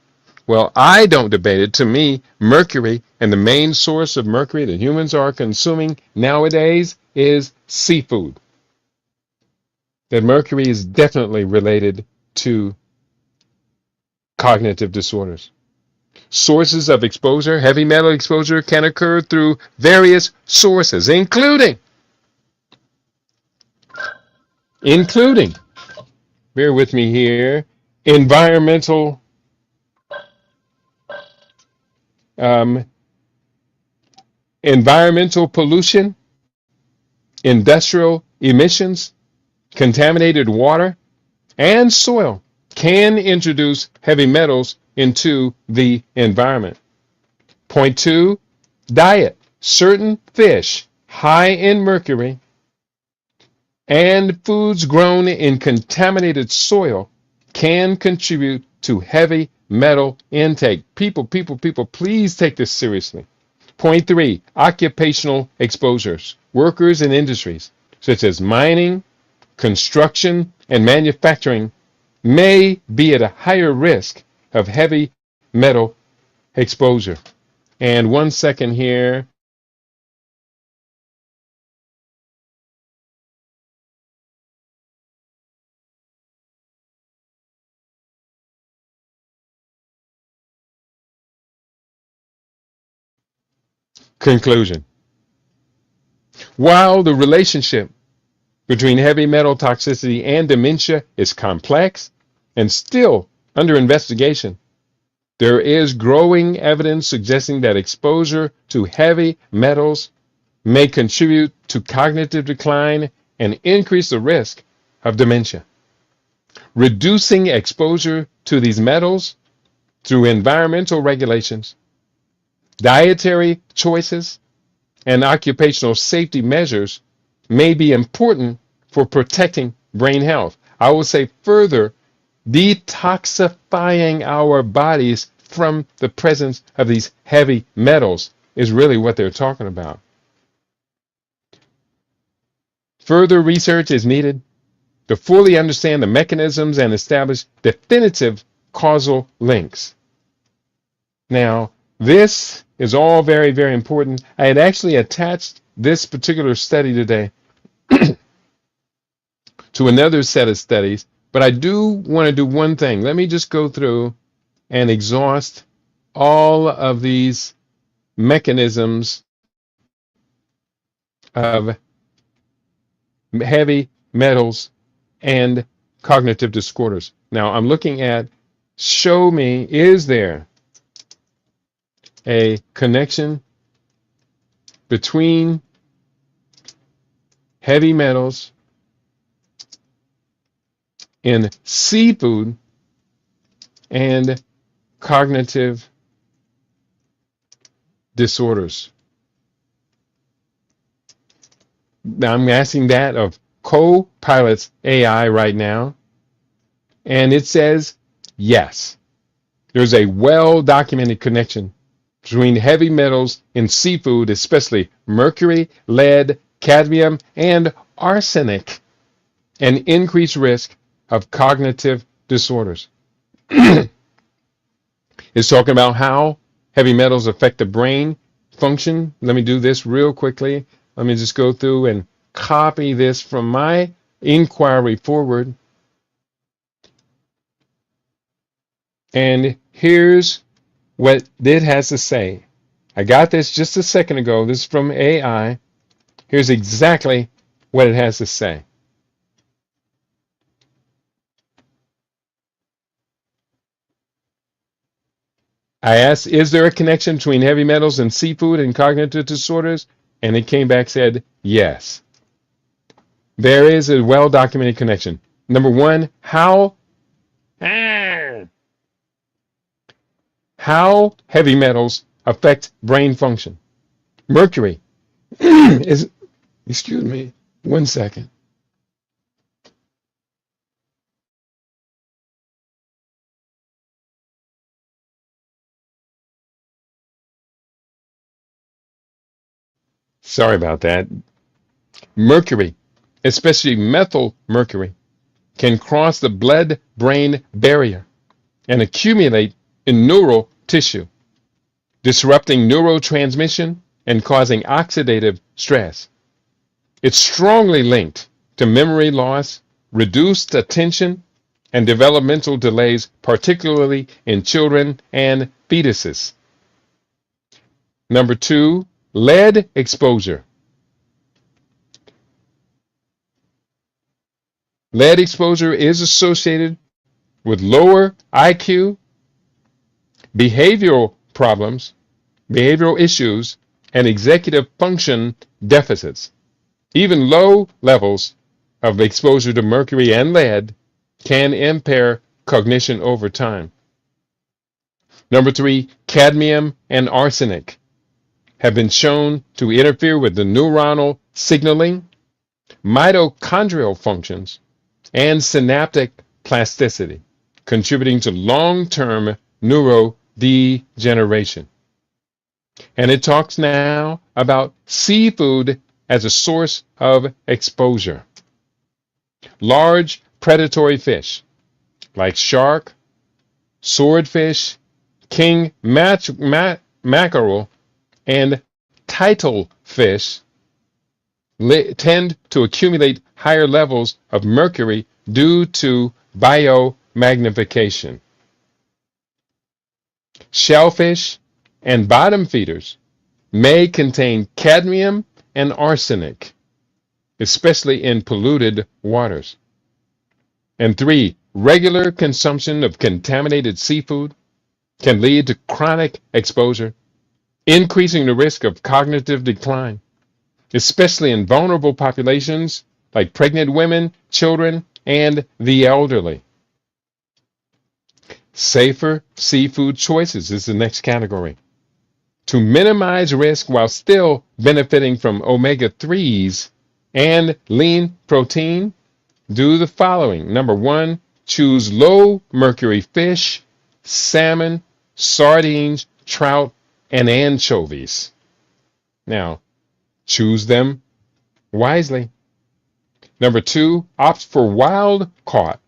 well, I don't debate it. To me, mercury, and the main source of mercury that humans are consuming nowadays is seafood. That mercury is definitely related to cognitive disorders. Sources of exposure, heavy metal exposure, can occur through various sources, including, bear with me here, environmental pollution, industrial emissions, contaminated water, and soil can introduce heavy metals into the environment. Point two, diet. Certain fish high in mercury and foods grown in contaminated soil can contribute to heavy metal intake. People, please take this seriously. Point three, occupational exposures. Workers in industries such as mining, construction, and manufacturing may be at a higher risk of heavy metal exposure. And 1 second here. Conclusion. While the relationship between heavy metal toxicity and dementia is complex and still under investigation. There is growing evidence suggesting that exposure to heavy metals may contribute to cognitive decline and increase the risk of dementia. Reducing exposure to these metals through environmental regulations, dietary choices, and occupational safety measures may be important for protecting brain health. I will say further, detoxifying our bodies from the presence of these heavy metals is really what they're talking about. Further research is needed to fully understand the mechanisms and establish definitive causal links. Now, this is all very, very important. I had actually attached this particular study today to another set of studies, but I do want to do one thing. Let me just go through and exhaust all of these mechanisms of heavy metals and cognitive disorders. Now I'm looking at, show me, is there a connection between heavy metals in seafood and cognitive disorders? Now I'm asking that of Copilot's AI right now, and it says yes. There's a well-documented connection between heavy metals in seafood, especially mercury, lead, cadmium, and arsenic, and increased risk of cognitive disorders. It's talking about how heavy metals affect the brain function. Let me do this real quickly. Let me just go through and copy this from my inquiry forward. And here's what it has to say. I got this just a second ago. This is from AI. Here's exactly what it has to say. I asked, is there a connection between heavy metals and seafood and cognitive disorders? And it came back, said, yes. There is a well-documented connection. Number one, how heavy metals affect brain function. Mercury is, excuse me, 1 second. Sorry about that. Mercury, especially methyl mercury, can cross the blood-brain barrier and accumulate in neural tissue, disrupting neurotransmission and causing oxidative stress. It's strongly linked to memory loss, reduced attention, and developmental delays, particularly in children and fetuses. Number two, lead exposure. Lead exposure is associated with lower IQ, behavioral problems, behavioral issues, and executive function deficits. Even low levels of exposure to mercury and lead can impair cognition over time. Number three, cadmium and arsenic have been shown to interfere with the neuronal signaling, mitochondrial functions, and synaptic plasticity, contributing to long-term neurodegeneration. And it talks now about seafood as a source of exposure. Large predatory fish like shark, swordfish, king mackerel, and tidal fish tend to accumulate higher levels of mercury due to biomagnification. Shellfish and bottom feeders may contain cadmium and arsenic, especially in polluted waters. And 3, regular consumption of contaminated seafood can lead to chronic exposure, increasing the risk of cognitive decline, especially in vulnerable populations like pregnant women, children, and the elderly. Safer seafood choices is the next category. To minimize risk while still benefiting from omega-3s and lean protein, do the following. Number 1, choose low mercury fish, salmon, sardines, trout, and anchovies. Now, choose them wisely. Number 2, opt for wild caught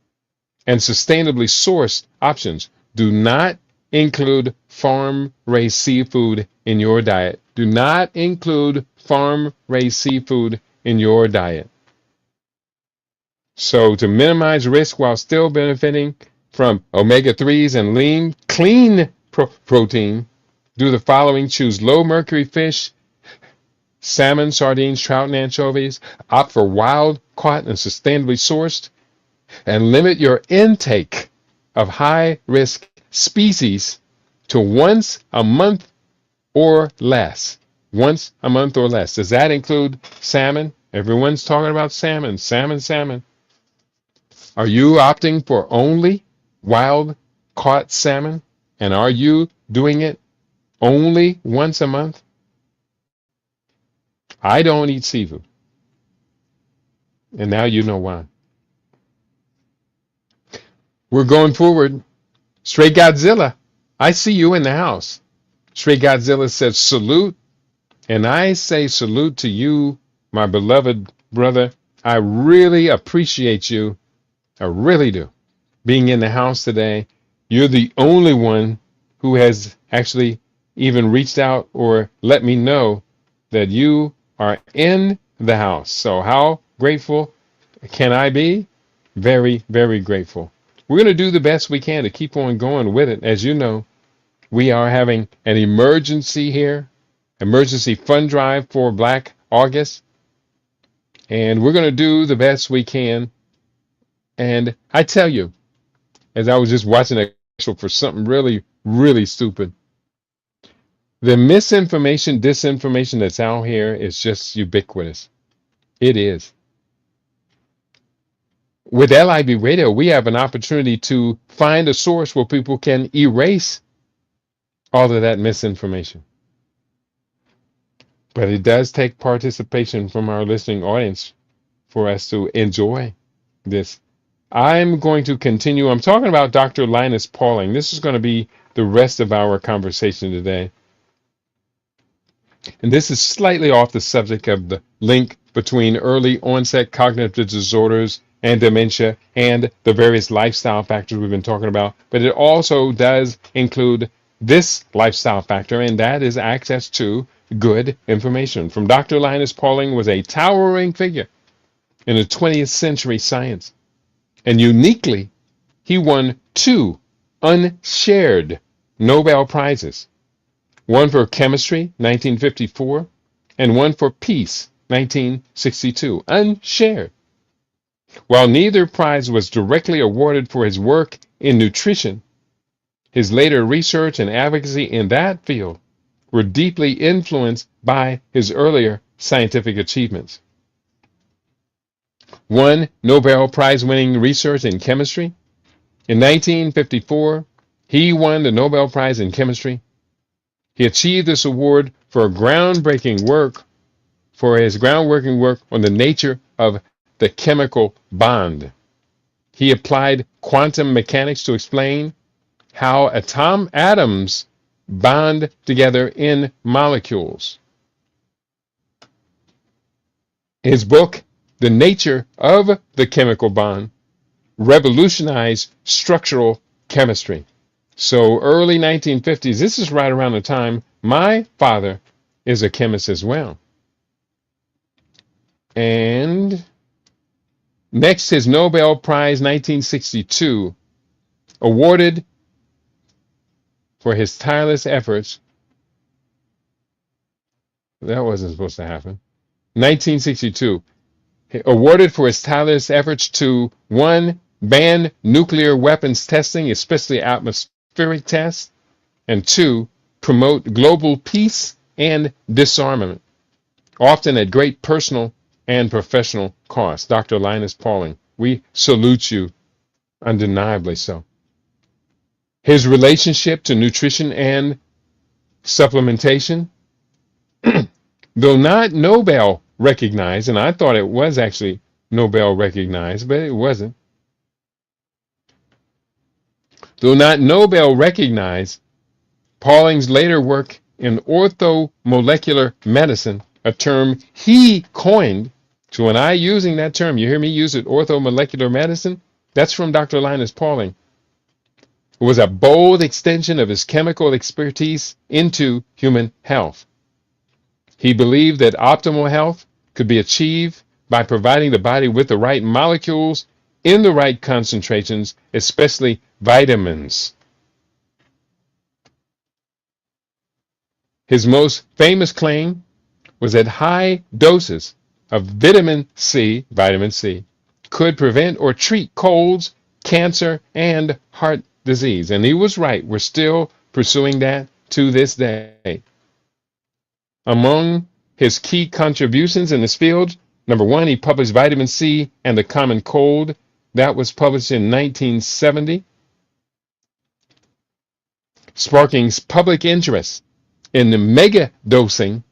and sustainably sourced options. Do not include farm-raised seafood in your diet. Do not include farm-raised seafood in your diet. So to minimize risk while still benefiting from omega-3s and lean, clean protein, do the following. Choose low mercury fish, salmon, sardines, trout, and anchovies. Opt for wild caught and sustainably sourced. And limit your intake of high-risk species to once a month or less. Once a month or less. Does that include salmon? Everyone's talking about salmon, salmon, salmon. Are you opting for only wild caught salmon? And are you doing it only once a month? I don't eat seafood. And now you know why. We're going forward. Straight Godzilla, I see you in the house. Straight Godzilla says salute. And I say salute to you, my beloved brother. I really appreciate you. I really do. Being in the house today. You're the only one who has actually even reached out or let me know that you are in the house. So how grateful can I be? Very, very grateful. We're going to do the best we can to keep on going with it. As you know, we are having an emergency here, emergency fund drive for Black August. And we're going to do the best we can. And I tell you, as I was just watching a commercial for something really, really stupid, the misinformation, disinformation that's out here is just ubiquitous. It is. With LIB Radio, we have an opportunity to find a source where people can erase all of that misinformation. But it does take participation from our listening audience for us to enjoy this. I'm going to continue. I'm talking about Dr. Linus Pauling. This is going to be the rest of our conversation today. And this is slightly off the subject of the link between early onset cognitive disorders and dementia and the various lifestyle factors we've been talking about. But it also does include this lifestyle factor, and that is access to good information. From Dr. Linus Pauling was a towering figure in the 20th century science. And uniquely, he won 2 unshared Nobel Prizes. One for chemistry, 1954, and one for peace, 1962. Unshared. While neither prize was directly awarded for his work in nutrition, his later research and advocacy in that field were deeply influenced by his earlier scientific achievements. One Nobel Prize-winning research in chemistry. In 1954, he won the Nobel Prize in chemistry. He achieved this award for his groundbreaking work on the nature of the chemical bond. He applied quantum mechanics to explain how atoms bond together in molecules. His book, The Nature of the Chemical Bond, revolutionized structural chemistry. So early 1950s, this is right around the time my father is a chemist as well. And next, his Nobel Prize 1962, awarded for his tireless efforts. That wasn't supposed to happen. 1962, awarded for his tireless efforts to, one, ban nuclear weapons testing, especially atmospheric tests, and two, promote global peace and disarmament, often at great personal and professional cost. Dr. Linus Pauling, we salute you, undeniably so. His relationship to nutrition and supplementation, though not Nobel recognized, and I thought it was actually Nobel recognized, but it wasn't. Though not Nobel recognized, Pauling's later work in orthomolecular medicine, a term he coined. So when I using that term, you hear me use it, orthomolecular medicine, that's from Dr. Linus Pauling. It was a bold extension of his chemical expertise into human health. He believed that optimal health could be achieved by providing the body with the right molecules in the right concentrations, especially vitamins. His most famous claim was that high doses of vitamin C, could prevent or treat colds, cancer, and heart disease. And he was right. We're still pursuing that to this day. Among his key contributions in this field, number one, he published Vitamin C and the Common Cold. That was published in 1970, sparking public interest in the mega dosing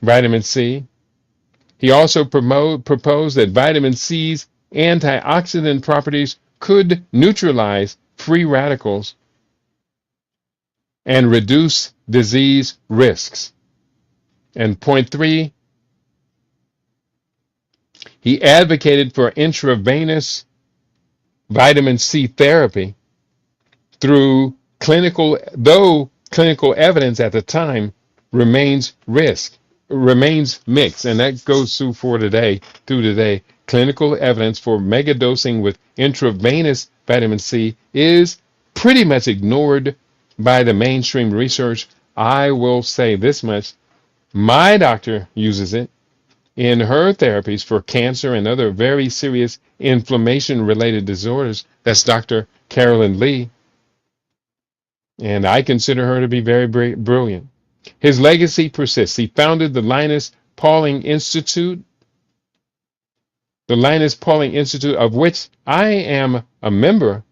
vitamin C. He also proposed that vitamin C's antioxidant properties could neutralize free radicals and reduce disease risks. And point three, he advocated for intravenous vitamin C therapy though clinical evidence at the time remains mixed, and that goes through today. Clinical evidence for megadosing with intravenous vitamin C is pretty much ignored by the mainstream research. I will say this much. My doctor uses it in her therapies for cancer and other very serious inflammation-related disorders. That's Dr. Carolyn Lee. And I consider her to be very brilliant. His legacy persists. He founded the Linus Pauling Institute, of which I am a member,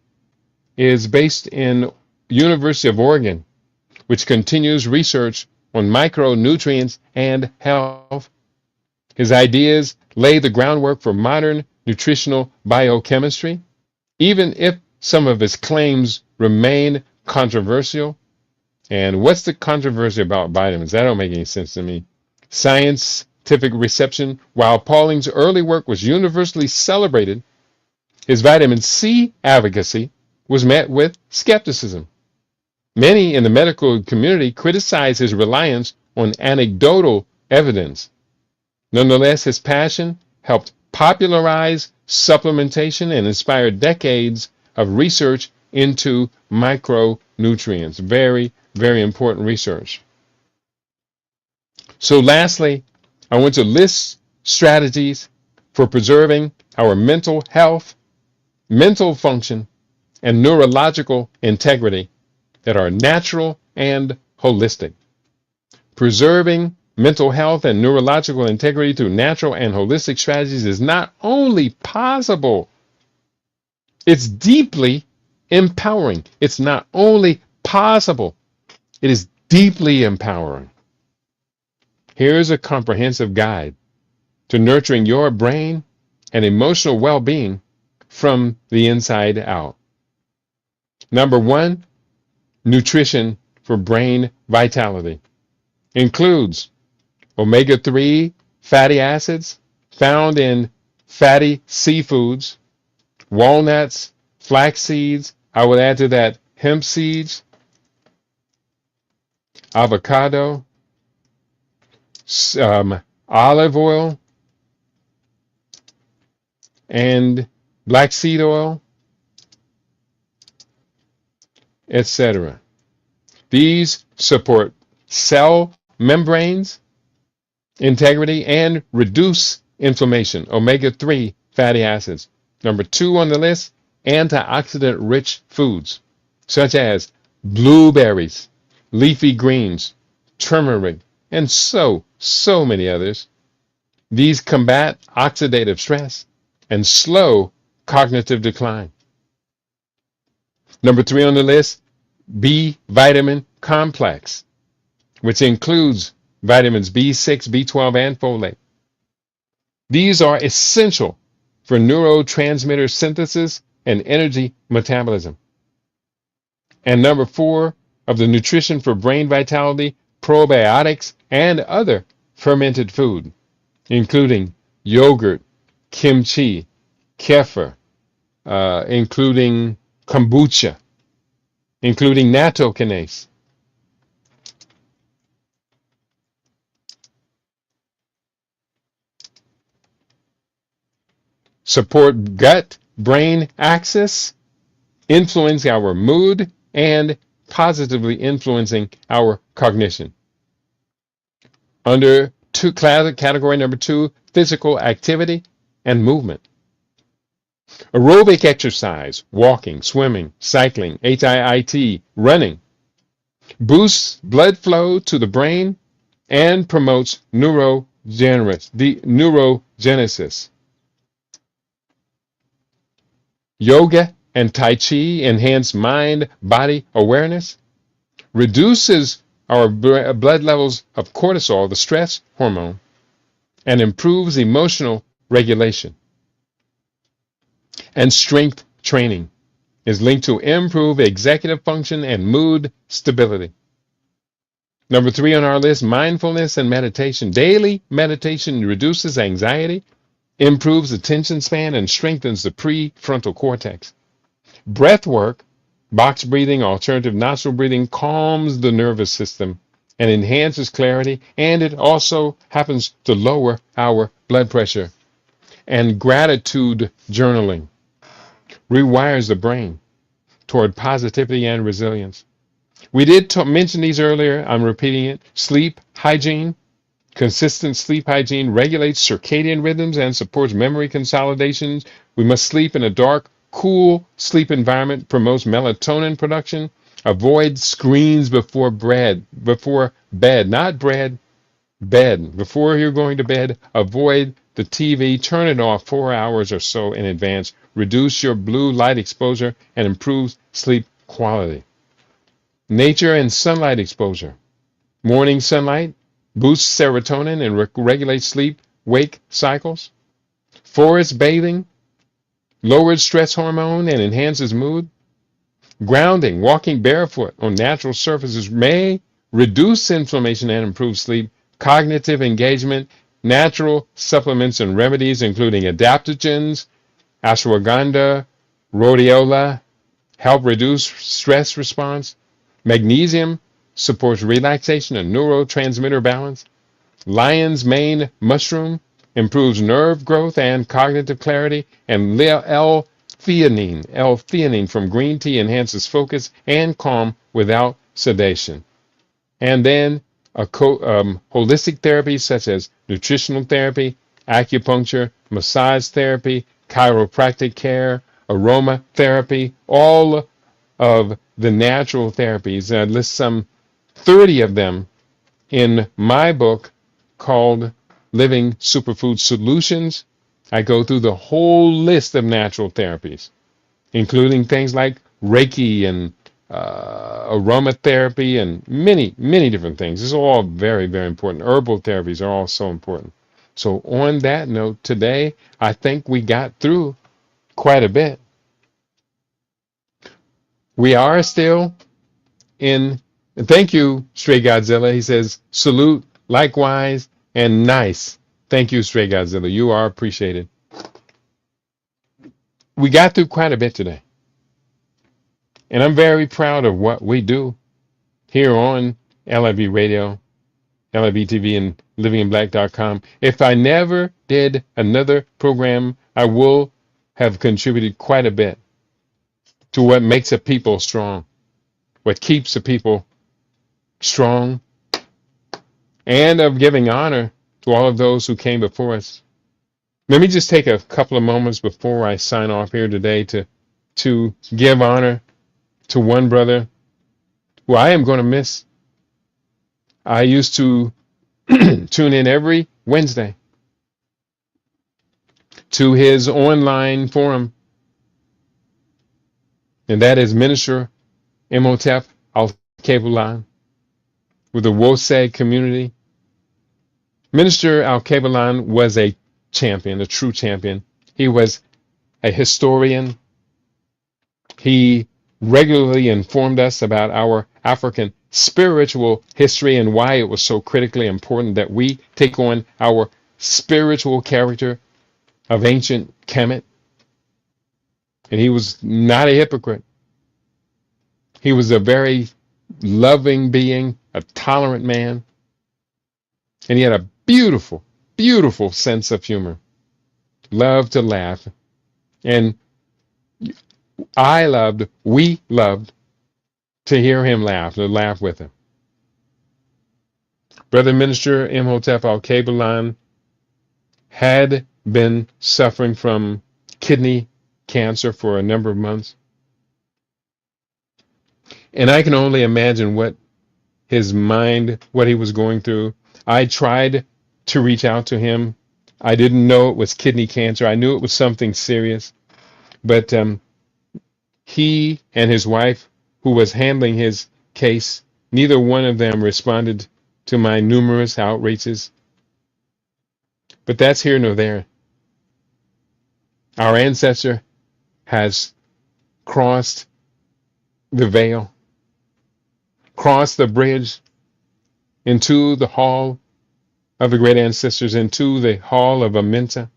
is based in University of Oregon, which continues research on micronutrients and health. His ideas lay the groundwork for modern nutritional biochemistry, even if some of his claims remain controversial. And what's the controversy about vitamins? That don't make any sense to me. Scientific reception. While Pauling's early work was universally celebrated, his vitamin C advocacy was met with skepticism. Many in the medical community criticized his reliance on anecdotal evidence. Nonetheless, his passion helped popularize supplementation and inspired decades of research into micronutrients. Very, very important research. So lastly, I want to list strategies for preserving our mental health, mental function, and neurological integrity that are natural and holistic. Preserving mental health and neurological integrity through natural and holistic strategies is not only possible, it's deeply empowering. It's not only possible, it is deeply empowering. Here's a comprehensive guide to nurturing your brain and emotional well-being from the inside out. Number one, nutrition for brain vitality includes omega-3 fatty acids found in fatty seafoods, walnuts, flax seeds. I would add to that hemp seeds, avocado, olive oil, and black seed oil, etc. These support cell membranes integrity and reduce inflammation, omega-3 fatty acids. Number 2 on the list, antioxidant-rich foods, such as blueberries, leafy greens, turmeric, and so many others. These combat oxidative stress and slow cognitive decline. Number 3 on the list, B vitamin complex, which includes vitamins B6, B12, and folate. These are essential for neurotransmitter synthesis and energy metabolism. And number 4 of the nutrition for brain vitality, probiotics, and other fermented food, including yogurt, kimchi, kefir, including kombucha, including nattokinase. Support gut-brain axis, influence our mood, and positively influencing our cognition. Under category number 2, physical activity and movement. Aerobic exercise, walking, swimming, cycling, HIIT, running, boosts blood flow to the brain and promotes neurogenesis. Yoga and Tai Chi enhance mind-body awareness, reduces our blood levels of cortisol, the stress hormone, and improves emotional regulation. And strength training is linked to improve executive function and mood stability. Number 3 on our list, mindfulness and meditation. Daily meditation reduces anxiety, improves attention span, and strengthens the prefrontal cortex. Breath work, box breathing, alternative nostril breathing, calms the nervous system and enhances clarity, and it also happens to lower our blood pressure. And gratitude journaling rewires the brain toward positivity and resilience. We did mention these earlier. I'm repeating it. Sleep hygiene. Consistent sleep hygiene regulates circadian rhythms and supports memory consolidations. We must sleep in a dark, cool sleep environment, promotes melatonin production. Avoid screens before bed, not bread, bed. Before you're going to bed, avoid the TV. Turn it off 4 hours or so in advance. Reduce your blue light exposure and improves sleep quality. Nature and sunlight exposure. Morning sunlight boosts serotonin and regulates sleep-wake cycles. Forest bathing lowers stress hormone and enhances mood. Grounding, walking barefoot on natural surfaces may reduce inflammation and improve sleep. Cognitive engagement, natural supplements and remedies including adaptogens, ashwagandha, rhodiola, help reduce stress response. Magnesium supports relaxation and neurotransmitter balance. Lion's mane mushroom improves nerve growth and cognitive clarity. And L-theanine from green tea enhances focus and calm without sedation. And then holistic therapies such as nutritional therapy, acupuncture, massage therapy, chiropractic care, aromatherapy, all of the natural therapies. I list some 30 of them in my book called Living Superfood Solutions. I go through the whole list of natural therapies, including things like Reiki and aromatherapy and many different things. This is all very, very important. Herbal therapies are all so important. So on that note, today, I think we got through quite a bit. We are still in, thank you, Stray Godzilla. He says, salute, likewise, and nice. Thank you, Stray Godzilla. You are appreciated. We got through quite a bit today. And I'm very proud of what we do here on LIV Radio, LIV TV, and livinginblack.com. If I never did another program, I will have contributed quite a bit to what makes a people strong, what keeps a people strong, and of giving honor to all of those who came before us. Let me just take a couple of moments before I sign off here today to give honor to one brother who I am going to miss. I used to tune in every Wednesday to his online forum, and that is Minister Imhotep Al-Kebulan with the Wosag community. Minister Al-Kebulan was a champion, a true champion. He was a historian. He regularly informed us about our African spiritual history and why it was so critically important that we take on our spiritual character of ancient Kemet. And he was not a hypocrite. He was a very loving being, a tolerant man, and he had a beautiful, beautiful sense of humor. Loved to laugh. And we loved to hear him laugh, to laugh with him. Brother Minister Imhotep Al-Kebulan had been suffering from kidney cancer for a number of months. And I can only imagine what his mind, what he was going through. I tried to reach out to him. I didn't know it was kidney cancer. I knew it was something serious. But he and his wife, who was handling his case, neither one of them responded to my numerous outreaches. But that's here nor there. Our ancestor has crossed the veil, crossed the bridge into the hall of the great ancestors, into the hall of Amenta.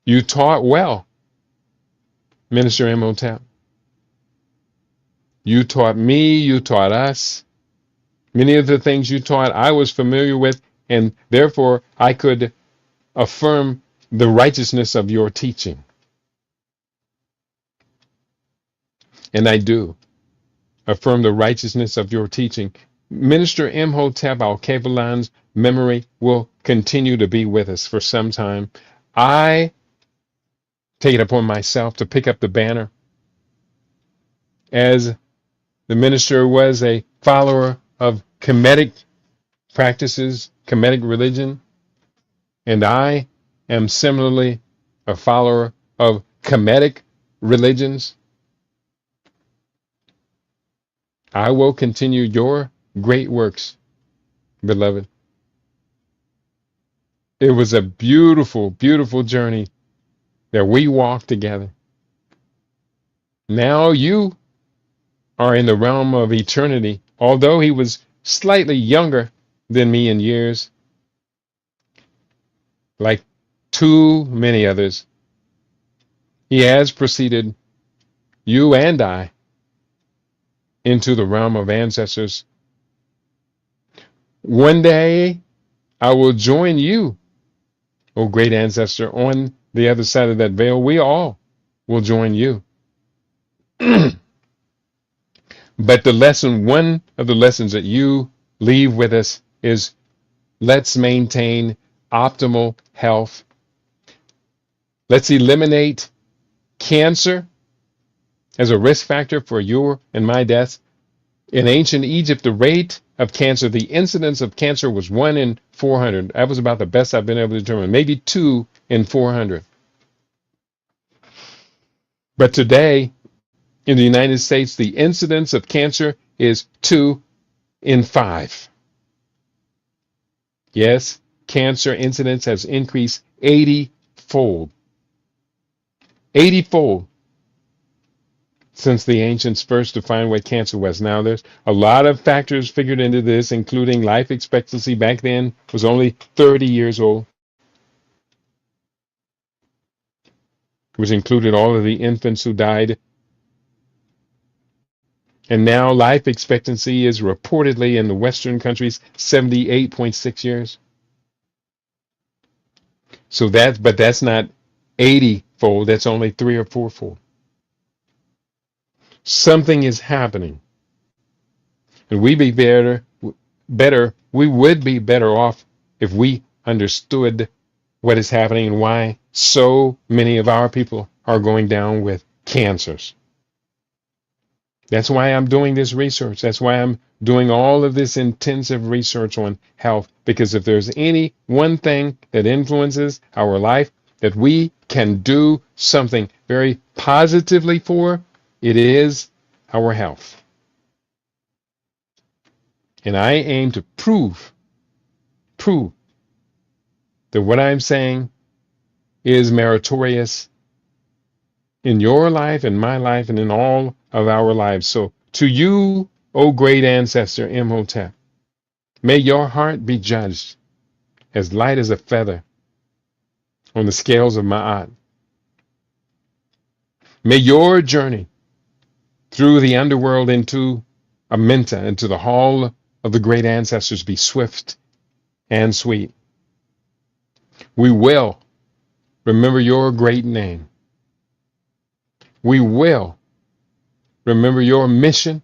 You taught well, Minister Imhotep. You taught me, you taught us. Many of the things you taught I was familiar with, and therefore I could affirm the righteousness of your teaching. And I do affirm the righteousness of your teaching. Minister Imhotep Al-Kebulan's memory will continue to be with us for some time. I take it upon myself to pick up the banner. As the minister was a follower of Kemetic practices, Kemetic religion, and I am similarly a follower of Kemetic religions. I will continue your great works, beloved. It was a beautiful, beautiful journey that we walked together. Now you are in the realm of eternity. Although he was slightly younger than me in years, like too many others, he has preceded you and I into the realm of ancestors. One day I will join you, O great ancestor, on the other side of that veil. We all will join you. But one of the lessons that you leave with us is let's maintain optimal health. Let's eliminate cancer as a risk factor for your and my death. In ancient Egypt, the rate of cancer, the incidence of cancer was 1 in 400. That was about the best I've been able to determine, maybe 2 in 400. But today, in the United States, the incidence of cancer is 2 in 5. Yes, cancer incidence has increased 80-fold. 80-fold since the ancients first defined what cancer was. Now, there's a lot of factors figured into this, including life expectancy back then was only 30 years old, which included all of the infants who died. And now life expectancy is reportedly in the Western countries 78.6 years. So but that's not 80-fold. That's only 3 or 4-fold. Something is happening, and we would be better off if we understood what is happening and why so many of our people are going down with cancers. That's why I'm doing this research. That's why I'm doing all of this intensive research on health, because if there's any one thing that influences our life that we can do something very positively for, it is our health. And I aim to prove that what I'm saying is meritorious in your life, in my life, and in all of our lives. So to you, O great ancestor Imhotep, may your heart be judged as light as a feather on the scales of Ma'at. May your journey through the underworld into Amenta, into the hall of the great ancestors, be swift and sweet. We will remember your great name. We will remember your mission,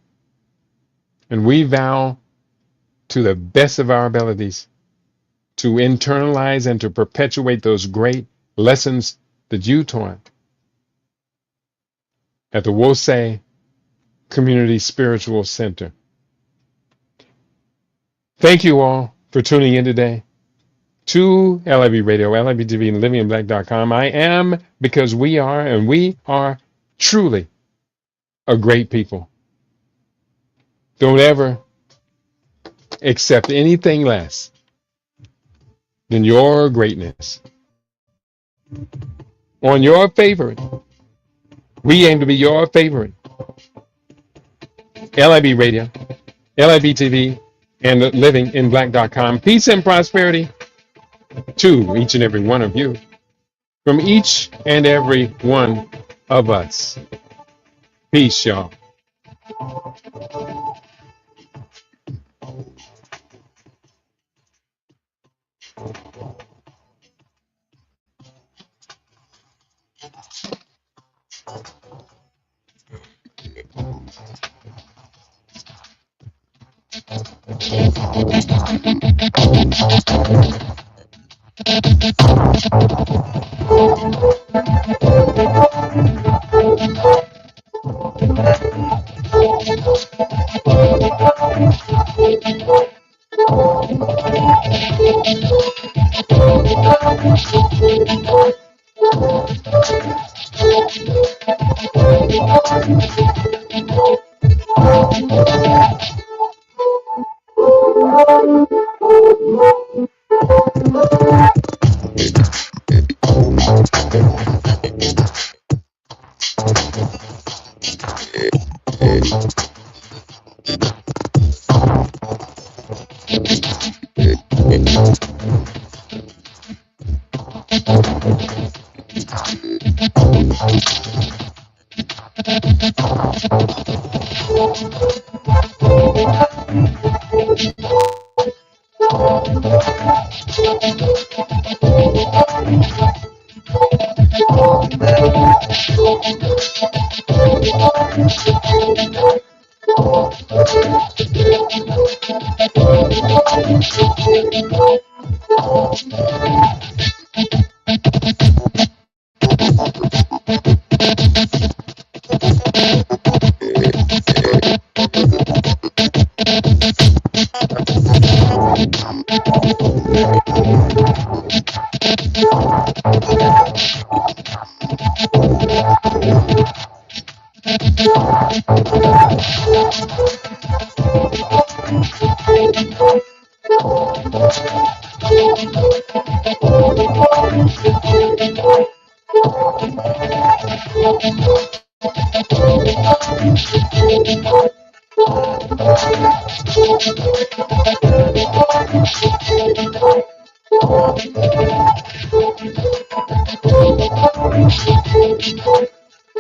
and we vow to the best of our abilities to internalize and to perpetuate those great lessons that you taught at the Wosei Community Spiritual Center. Thank you all for tuning in today to LIB Radio, LIB TV, and livinginblack.com. I am because we are, and we are truly a great people. Don't ever accept anything less than your greatness. On your favorite, we aim to be your favorite. LIB Radio, LIB TV, and livinginblack.com. Peace and prosperity to each and every one of you, from each and every one of us. Peace, y'all.